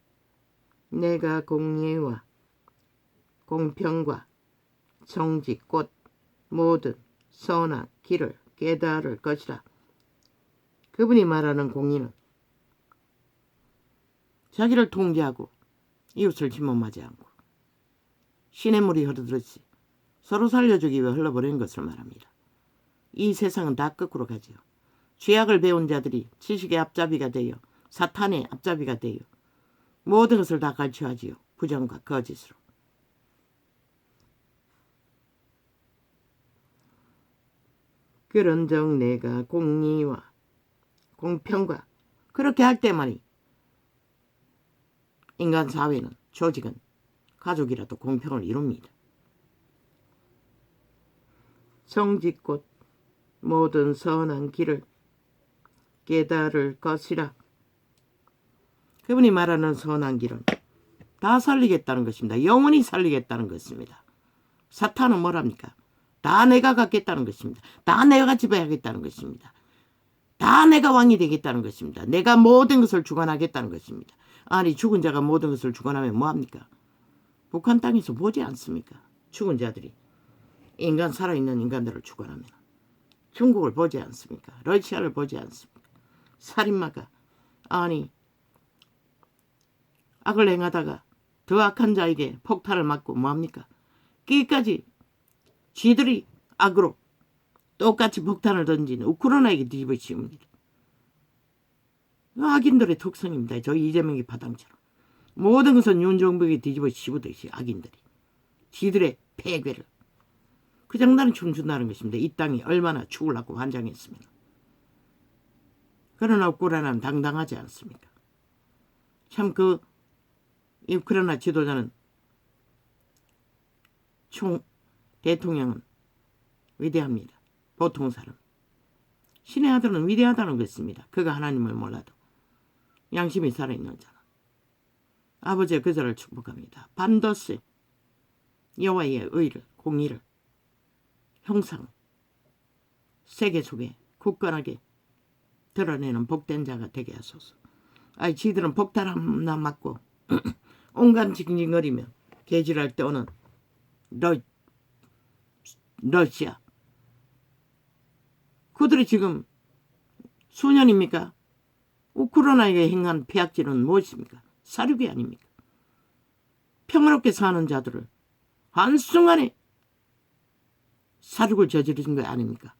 내가 공의와 공평과 정직 곧 모든 선한 길을 깨달을 것이라. 그분이 말하는 공의는 자기를 통제하고 이웃을 침범하지 않고 시냇물이 흐르듯이 서로 살려주기 위해 흘러버리는 것을 말합니다. 이 세상은 다 거꾸로 가지요. 죄악을 배운 자들이 지식의 앞잡이가 되어 사탄의 앞잡이가 되어 모든 것을 다 가르쳐하지요. 부정과 거짓으로. 그런즉 내가 공의와 공평과 그렇게 할 때만이 인간 사회는, 조직은, 가족이라도 공평을 이룹니다. 정직 곧 모든 선한 길을 깨달을 것이라. 그분이 말하는 선한 길은 다 살리겠다는 것입니다. 영원히 살리겠다는 것입니다. 사탄은 뭐랍니까? 다 내가 갖겠다는 것입니다. 다 내가 지배하겠다는 것입니다. 다 내가 왕이 되겠다는 것입니다. 내가 모든 것을 주관하겠다는 것입니다. 아니, 죽은 자가 모든 것을 주관하면 뭐합니까? 북한 땅에서 보지 않습니까? 죽은 자들이 인간, 살아있는 인간들을 주관하면. 중국을 보지 않습니까? 러시아를 보지 않습니까? 살인마가 아니 악을 행하다가 더 악한 자에게 폭탄을 맞고 뭐합니까? 끝까지 쥐들이 악으로 똑같이 폭탄을 던진 우크라이나에게 뒤집어 씌웁니다. 악인들의 특성입니다. 저희 이재명이 파당처럼. 모든 것은 윤종벽이 뒤집어 씌우듯이 악인들이. 쥐들의 폐괴를. 그 장난을 춤춘다는 것입니다. 이 땅이 얼마나 죽으려고 환장했으면. 그러나 우크라이나는 당당하지 않습니까? 참 그 우크라이나 지도자는 대통령은 위대합니다. 보통 사람. 신의 아들은 위대하다는 것입니다. 그가 하나님을 몰라도 양심이 살아있는 자는. 아버지의 그자를 축복합니다. 반드시 여호와의 의를, 공의를, 형상, 세계 속에 굳건하게 드러내는 복된 자가 되게 하소서. 아이, 지들은 폭탄 하나 맞고 온갖 징징거리며 개질할 때 오는 러시아. 그들이 지금 수년입니까? 우크라이나에 행한 폐악질은 무엇입니까? 사륙이 아닙니까? 평화롭게 사는 자들을 한순간에 사륙을 저지르신 거 아닙니까?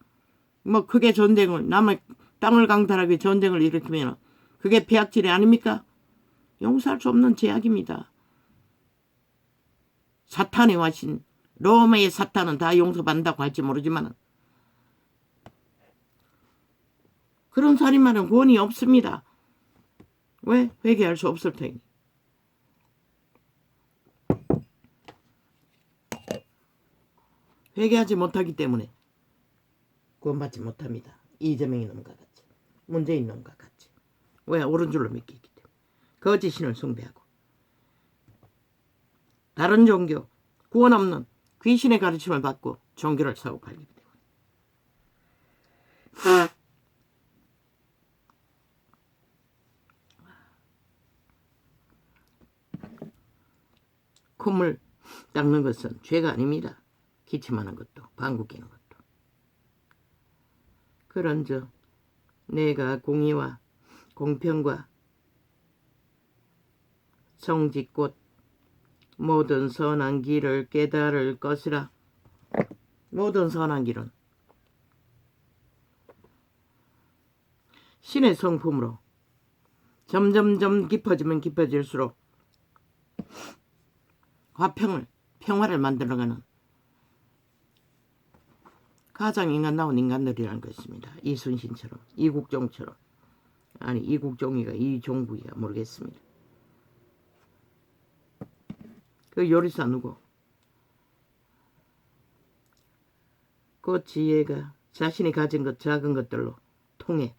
뭐 크게 전쟁을 남의 땅을 강탈하게 전쟁을 일으키면 그게 peak질이 아닙니까? 용서할 수 없는 죄악입니다. 사탄의 와신, 로마의 사탄은 다 용서받는다고 할지 모르지만 그런 살인마는 구원이 없습니다. 왜? 회개할 수 없을 테니. 회개하지 못하기 때문에 구원받지 못합니다. 이재명이 놈과 같이, 문재인 놈과 같이. 왜? 옳은 줄로 믿기기 때문에. 거짓 신을 숭배하고 다른 종교, 구원 없는 귀신의 가르침을 받고 종교를 사고 팔기 때문에. 콧물 닦는 것은 죄가 아닙니다. 기침하는 것도, 방구 끼는 것도. 그런즉 내가 공의와 공평과 정직 곧 모든 선한 길을 깨달을 것이라. 모든 선한 길은 신의 성품으로 점점점 깊어지면 깊어질수록 평화를 만들어가는 가장 인간다운 인간들이라는 것입니다. 이순신처럼, 이국종처럼. 아니, 이국종이가 이종부이가 모르겠습니다. 그 요리사 누구? 그 지혜가 자신이 가진 것 작은 것들로 통해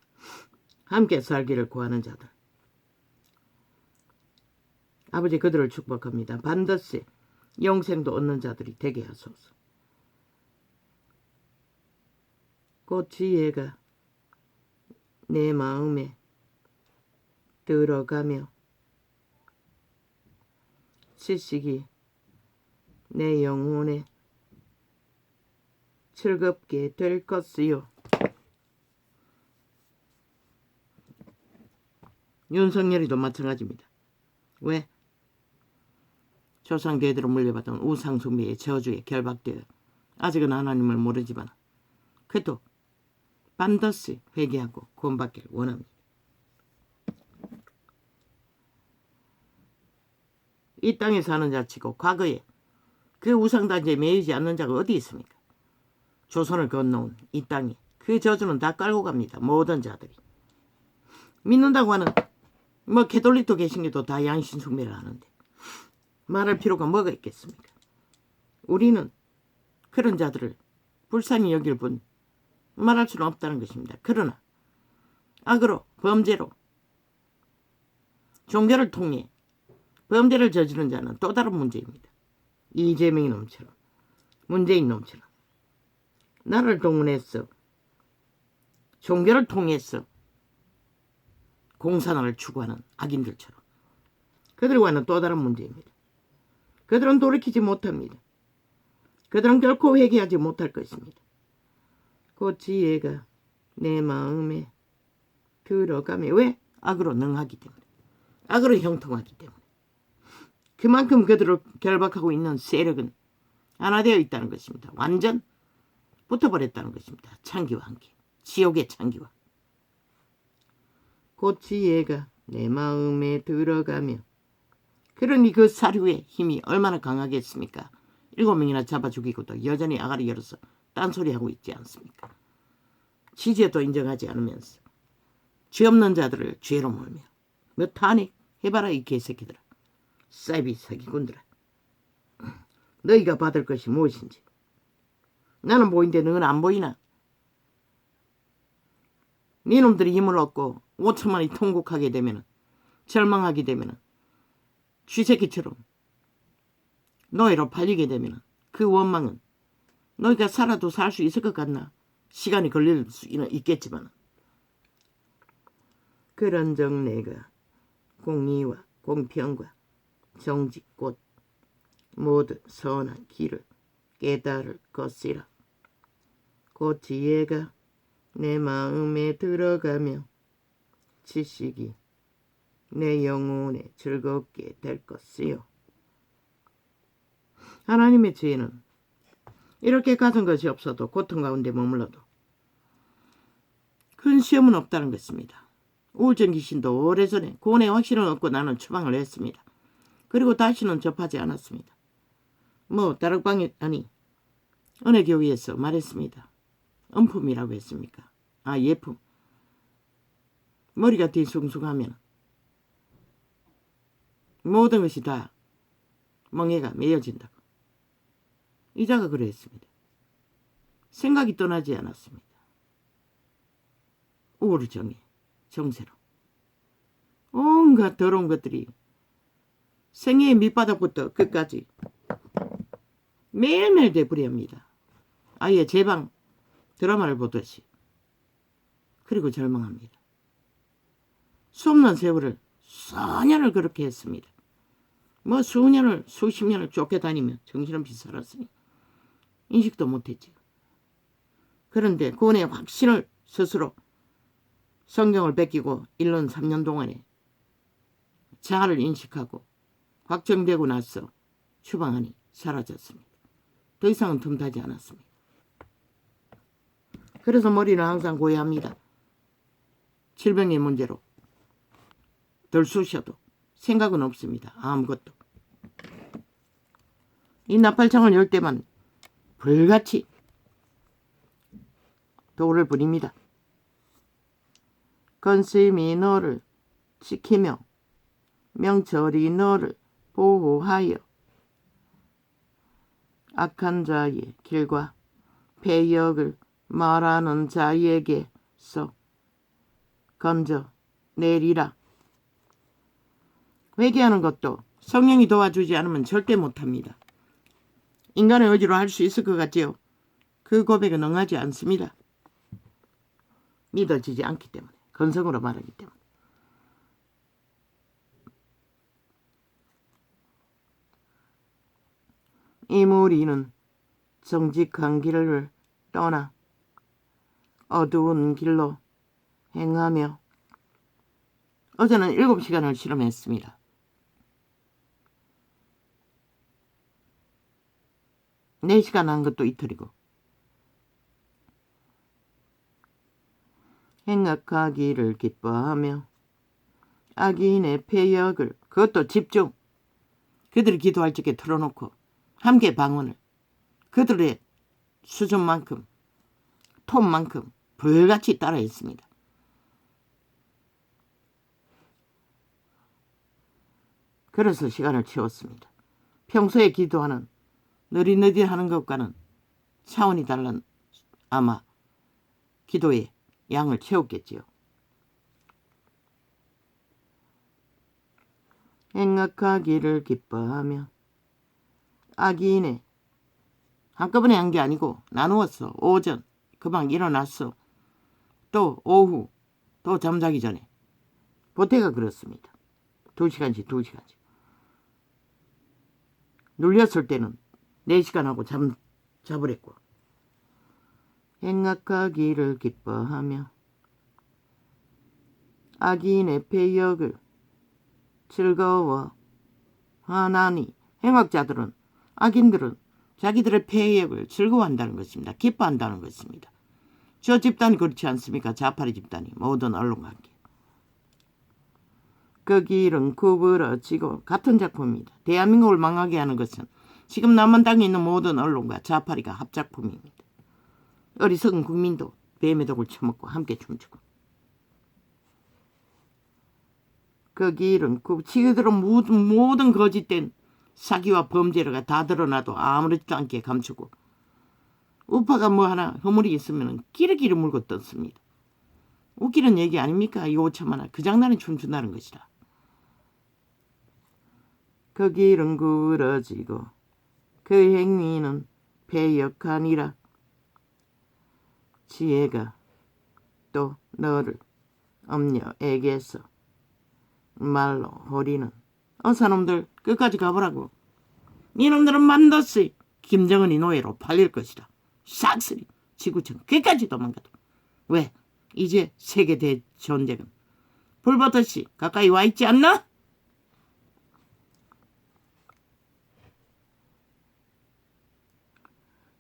함께 살기를 구하는 자들. 아버지 그들을 축복합니다. 반드시 영생도 얻는 자들이 되게 하소서. 그 지혜가 내 마음에 들어가며 지식이 내 영혼에 즐겁게 될 것이요. 윤석열이도 마찬가지입니다. 왜? 조상대대로 물려받은 우상숭배의 저주에 결박되어 아직은 하나님을 모르지만 그래도 반드시 회개하고 구원받기를 원합니다. 이 땅에 사는 자치고 과거에 그 우상단지에 매이지 않는 자가 어디 있습니까? 조선을 건너온 이 땅에 그 저주는 다 깔고 갑니다. 모든 자들이. 믿는다고 하는 캐톨릭도 개신교도 다 양신 숭배를 하는데 말할 필요가 뭐가 있겠습니까? 우리는 그런 자들을 불쌍히 여길 뿐 말할 수는 없다는 것입니다. 그러나 악으로 범죄로 종교를 통해 범죄를 저지른 자는 또 다른 문제입니다. 이재명이 놈처럼, 문재인 놈처럼 나를 동원해서 종교를 통해서 공산화를 추구하는 악인들처럼 그들과는 또 다른 문제입니다. 그들은 돌이키지 못합니다. 그들은 결코 회개하지 못할 것입니다. 그 지혜가 내 마음에 들어가며 왜? 악으로 능하기 때문에. 악으로 형통하기 때문에. 그만큼 그들을 결박하고 있는 세력은 하나 되어 있다는 것입니다. 완전 붙어버렸다는 것입니다. 창기와 함께. 지옥의 창기와. 그 지혜가 내 마음에 들어가며 그러니 그 사류의 힘이 얼마나 강하겠습니까? 7명이나 잡아 죽이고도 여전히 아가리 열어서 딴소리하고 있지 않습니까? 지죄도 인정하지 않으면서 죄 없는 자들을 죄로 몰며 몇 탄핵 해봐라 이 개새끼들아. 사이비 사기꾼들아. 너희가 받을 것이 무엇인지. 나는 보이는데 너는 안 보이나? 네 놈들이 힘을 얻고 5천만이 통곡하게 되면 절망하게 되면 쥐새끼처럼 노예로 팔리게 되면 그 원망은 너희가 살아도 살 수 있을 것 같나? 시간이 걸릴 수는 있겠지만 그런즉 내가 공의와 공평과 정직 곧 모든 선한 길을 깨달을 것이라. 그 지혜가 내 마음에 들어가며 지식이 내 영혼에 즐겁게 될 것이요. 하나님의 지혜는 이렇게 가진 것이 없어도 고통 가운데 머물러도 큰 시험은 없다는 것입니다. 우울증 귀신도 오래전에 구원의 확신을 얻고 나는 추방을 했습니다. 그리고 다시는 접하지 않았습니다. 다락방에 은혜교회에서 말했습니다. 음품이라고 했습니까? 예품. 머리가 뒤숭숭하면 모든 것이 다 멍해가 메어진다고. 이자가 그랬습니다. 생각이 떠나지 않았습니다. 우울증에 정세로 온갖 더러운 것들이 생애의 밑바닥부터 끝까지 매일매일 되풀이합니다. 아예 제방 드라마를 보듯이. 그리고 절망합니다. 수없는 세월을 수년을 그렇게 했습니다. 수년을 수십 년을 쫓겨다니며 정신없이 살았으니 인식도 못했지요. 그런데 구원의 확신을 스스로 성경을 베끼고 1년 3년 동안에 자아를 인식하고 확정되고 나서 추방하니 사라졌습니다. 더 이상은 틈타지 않았습니다. 그래서 머리는 항상 고요합니다. 질병의 문제로 덜 쑤셔도 생각은 없습니다. 아무것도. 이 나팔창을 열 때만 불같이 돌을 부립니다. 건심이 너를 지키며 명철이 너를 보호하여 악한 자의 길과 패역을 말하는 자에게서 건져 내리라. 회개하는 것도 성령이 도와주지 않으면 절대 못합니다. 인간의 의지로 할 수 있을 것 같지요? 그 고백은 응하지 않습니다. 믿어지지 않기 때문에, 건성으로 말하기 때문에. 이 무리는 정직한 길을 떠나 어두운 길로 행하며 어제는 7시간을 실험했습니다. 네 시간 한 것도 이틀이고 행악하기를 기뻐하며 악인의 패역을 그것도 집중 그들이 기도할 적에 틀어놓고 함께 방언을 그들의 수준만큼 톤만큼 불같이 따라했습니다. 그래서 시간을 채웠습니다. 평소에 기도하는 느릿느릿 하는 것과는 차원이 다른 아마 기도의 양을 채웠겠지요. 행악하기를 기뻐하며 악인의 한꺼번에 한 게 아니고 나누었어. 오전 금방 일어났어. 또 오후 또 잠자기 전에 보태가 그렇습니다. 2시간씩 눌렸을 때는 4시간 하고 자버렸고 행악하기를 기뻐하며 악인의 패역을 즐거워 하나니 행악자들은 악인들은 자기들의 패역을 즐거워한다는 것입니다. 기뻐한다는 것입니다. 저 집단이 그렇지 않습니까? 좌파리 집단이 모든 언론과 함께. 그 길은 구부러지고 같은 작품입니다. 대한민국을 망하게 하는 것은 지금 남한 땅에 있는 모든 언론과 좌파리가 합작품입니다. 어리석은 국민도 뱀의 독을 처먹고 함께 춤추고 그 길은 지그들은 모든 거짓된 사기와 범죄가 다 드러나도 아무렇지도 않게 감추고 우파가 뭐 하나 허물이 있으면 끼리끼리 물고 떴습니다. 웃기는 얘기 아닙니까? 이 오참하나 그 장난에 춤춘다는 것이다. 그 길은 구부러지고 그 행위는 패역하니라. 지혜가 또 너를 엄녀에게서 말로 호리는 어사놈들 끝까지 가보라고. 이놈들은 만더스 김정은이 노예로 팔릴 것이다. 싹쓸이 지구촌 끝까지 도망가도. 왜? 이제 세계 대전쟁은 불버릇이 가까이 와 있지 않나?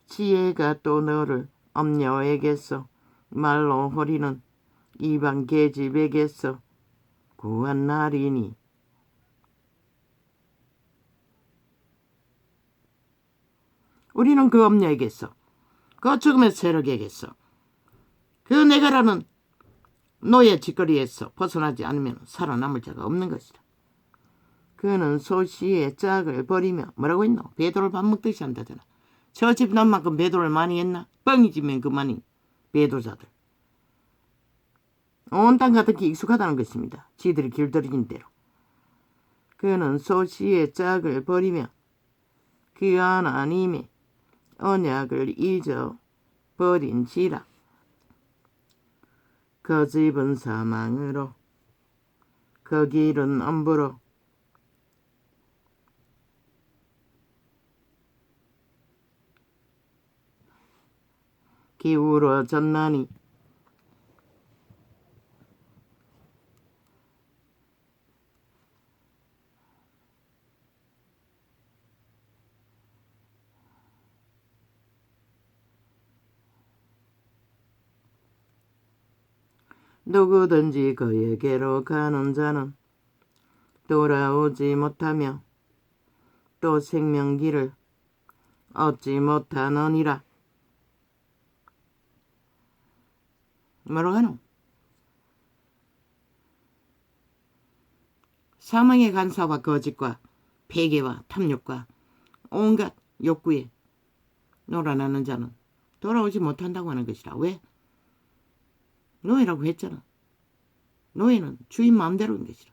지혜가 또 너를 엄녀에게서 말로 호리는 이방 계집에게서 구한 날이니 우리는 그 엄녀에게서 그 죽음의 세력에게서 그 내가라는 노예 짓거리에서 벗어나지 않으면 살아남을 자가 없는 것이다. 그는 소시의 짝을 버리며 뭐라고 했노? 배도를 밥 먹듯이 한다잖아. 저 집놈만큼 배도를 많이 했나? 뻥이지면 그만이 배도자들. 온 땅 가득히 익숙하다는 것입니다. 지들이 길들인 대로. 그는 소시의 짝을 버리며 그 하나님의 언약을 잊어버린지라. 그 집은 사망으로 그 길은 엄부로 기울어졌나니 누구든지 그에게로 가는 자는 돌아오지 못하며 또 생명길을 얻지 못하느니라. 뭐라고 하노? 사망의 간사와 거짓과 패괴와 탐욕과 온갖 욕구에 놀아나는 자는 돌아오지 못한다고 하는 것이라. 왜? 노예라고 했잖아. 노예는 주인 마음대로인 것이라.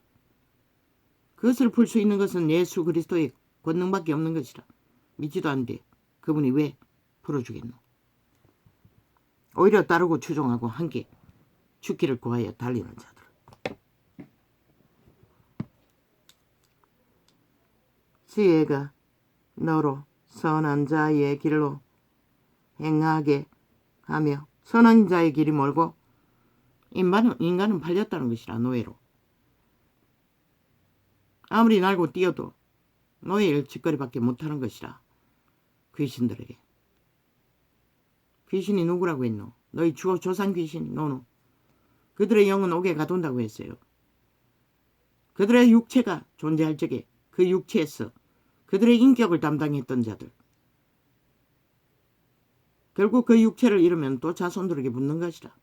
그것을 풀 수 있는 것은 예수 그리스도의 권능밖에 없는 것이라. 믿지도 않는데 그분이 왜 풀어주겠노? 오히려 따르고 추종하고 함께 죽기를 구하여 달리는 자들. 지혜가 너로 선한 자의 길로 행하게 하며, 선한 자의 길이 멀고 인간은 팔렸다는 것이라. 노예로. 아무리 날고 뛰어도 노예일 짓거리밖에 못하는 것이라. 귀신들에게. 귀신이 누구라고 했노? 너희 조상 귀신? 노노. 그들의 영은 옥에 가둔다고 했어요. 그들의 육체가 존재할 적에 그 육체에서 그들의 인격을 담당했던 자들. 결국 그 육체를 잃으면 또 자손들에게 묻는 것이라.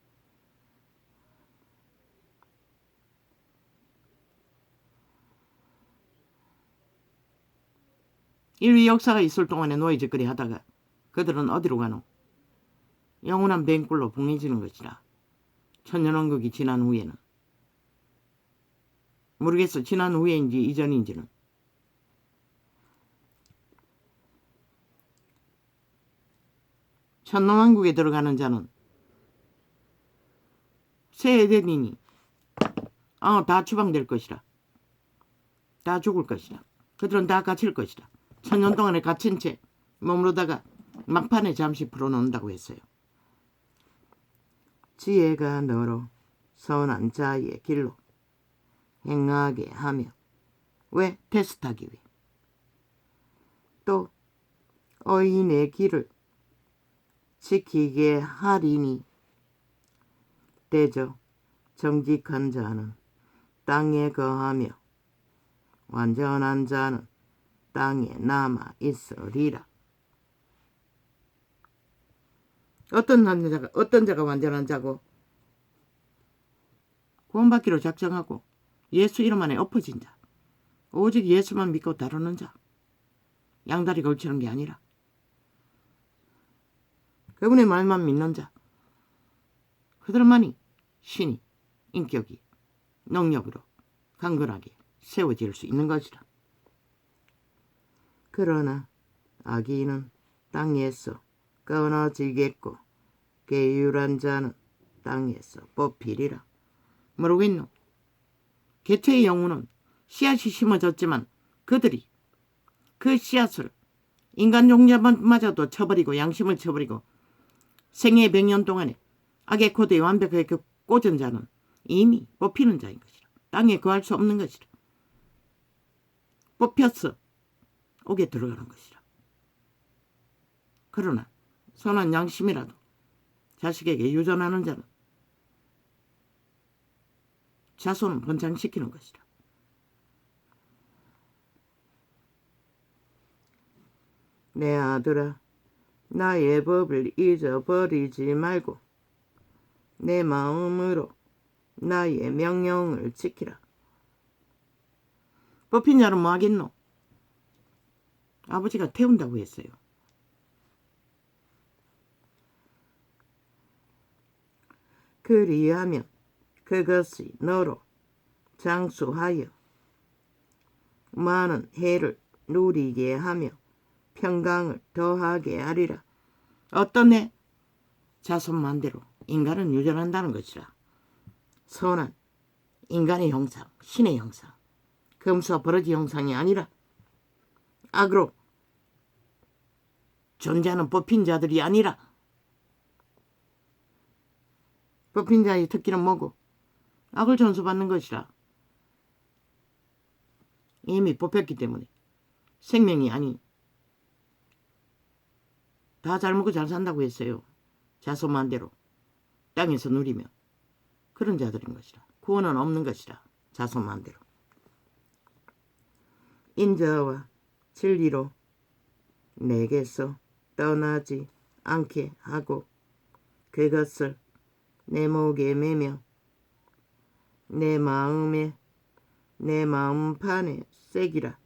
인류 역사가 있을 동안에 노예짓거리 하다가 그들은 어디로 가노? 영원한 맹굴로 봉해지는 것이라. 천년왕국이 지난 후에는. 모르겠어. 지난 후에인지 이전인지는. 천년왕국에 들어가는 자는 새 에덴이니 다 추방될 것이라. 다 죽을 것이라. 그들은 다 갇힐 것이라. 천년 동안에 갇힌 채 머무르다가 막판에 잠시 풀어놓는다고 했어요. 지혜가 너로 선한 자의 길로 행하게 하며. 왜? 테스트하기 위해. 또 의인의 길을 지키게 하리니. 대저 정직한 자는 땅에 거하며 완전한 자는 땅에 남아 있으리라. 어떤 자가 완전한 자고? 구원받기로 작정하고 예수 이름 안에 엎어진 자. 오직 예수만 믿고 다루는 자. 양다리 걸치는 게 아니라 그분의 말만 믿는 자. 그들만이 신이, 인격이, 능력으로 강건하게 세워질 수 있는 것이라. 그러나 악인은 땅에서 끊어지겠고 게으른 자는 땅에서 뽑히리라. 뭐라고 했노? 개체의 영혼은 씨앗이 심어졌지만 그들이 그 씨앗을 인간 종자마저도 쳐버리고 양심을 쳐버리고 생애 100년 동안에 악의 코드에 완벽하게 꽂은 자는 이미 뽑히는 자인 것이라. 땅에 거할 수 없는 것이라. 뽑혔어. 옥에 들어가는 것이라. 그러나 선한 양심이라도 자식에게 유전하는 자는 자손을 번창시키는 것이라. 내 아들아, 나의 법을 잊어버리지 말고 내 마음으로 나의 명령을 지키라. 뽑힌 자는 뭐 하겠노? 아버지가 태운다고 했어요. 그리하면 그것이 너로 장수하여 많은 해를 누리게 하며 평강을 더하게 하리라. 어떤 해? 자손만대로 인간은 유전한다는 것이라. 선한 인간의 형상, 신의 형상, 금수와 버러지 형상이 아니라 악으로 존재하는 뽑힌 자들이 아니라. 뽑힌 자의 특기는 뭐고? 악을 전수받는 것이라. 이미 뽑혔기 때문에 생명이 아닌 다 잘 먹고 잘 산다고 했어요. 자손만대로 땅에서 누리며 그런 자들인 것이라. 구원은 없는 것이라. 자손만대로 인자와 진리로 내게서 떠나지 않게 하고 그것을 내 목에 매며 내 마음판에 새기라.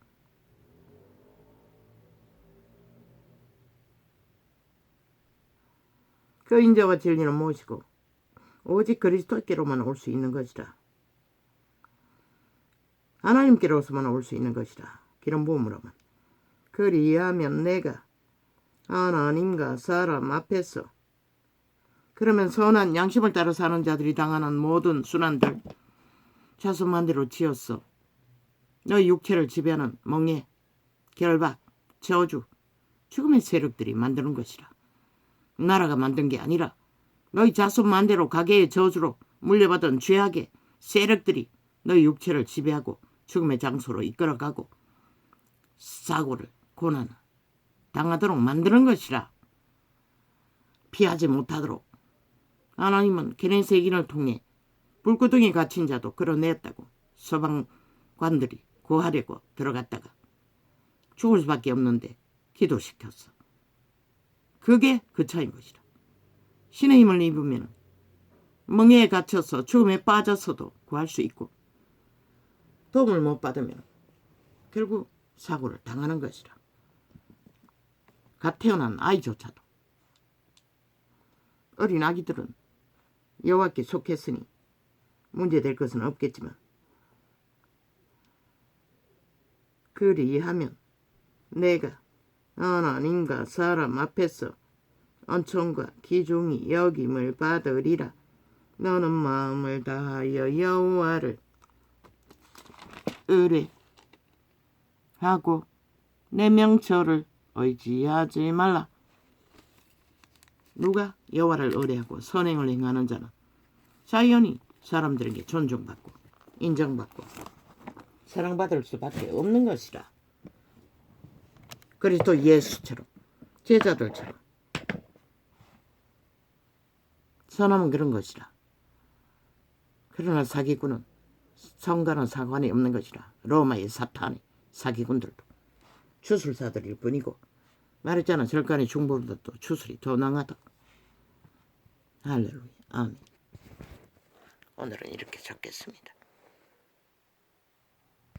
그 인자와 진리는 무엇이고 오직 그리스도께로만 올 수 있는 것이라. 하나님께로서만 올 수 있는 것이라. 기름 부음으로만. 그리하면 내가 하나님과 사람 앞에서, 그러면 선한 양심을 따라 사는 자들이 당하는 모든 순환들 자손만대로 지었어. 너희 육체를 지배하는 멍해, 결박, 저주, 죽음의 세력들이 만드는 것이라. 나라가 만든 게 아니라 너희 자손만대로 가계의 저주로 물려받은 죄악의 세력들이 너희 육체를 지배하고 죽음의 장소로 이끌어가고 사고를, 고난을 당하도록 만드는 것이라. 피하지 못하도록 하나님은 게네세인을 통해 불구덩이에 갇힌 자도 끌어냈다고. 서방관들이 구하려고 들어갔다가 죽을 수밖에 없는데 기도시켰어. 그게 그 차인 것이라. 신의 힘을 입으면 멍에에 갇혀서 죽음에 빠져서도 구할 수 있고 도움을 못 받으면 결국 사고를 당하는 것이라. 갓 태어난 아이조차도. 어린 아기들은 여호와께 속했으니 문제될 것은 없겠지만 그리하면 내가 하나님과 사람 앞에서 은총과 기중이 여김을 받으리라. 너는 마음을 다하여 여호와를 의뢰하고 내 명철을 의지하지 말라. 누가? 여호와를 의뢰하고 선행을 행하는 자는 자연히 사람들에게 존중받고 인정받고 사랑받을 수밖에 없는 것이라. 그리스도 예수처럼 제자들처럼 선함은 그런 것이라. 그러나 사기꾼은 성과는 상관이 없는 것이라. 로마의 사탄의 사기꾼들도 추술사들일 뿐이고 말했잖아. 절간의 중보보다 또 추술이 더 낭하다. 할렐루야. 아멘. 오늘은 이렇게 적겠습니다.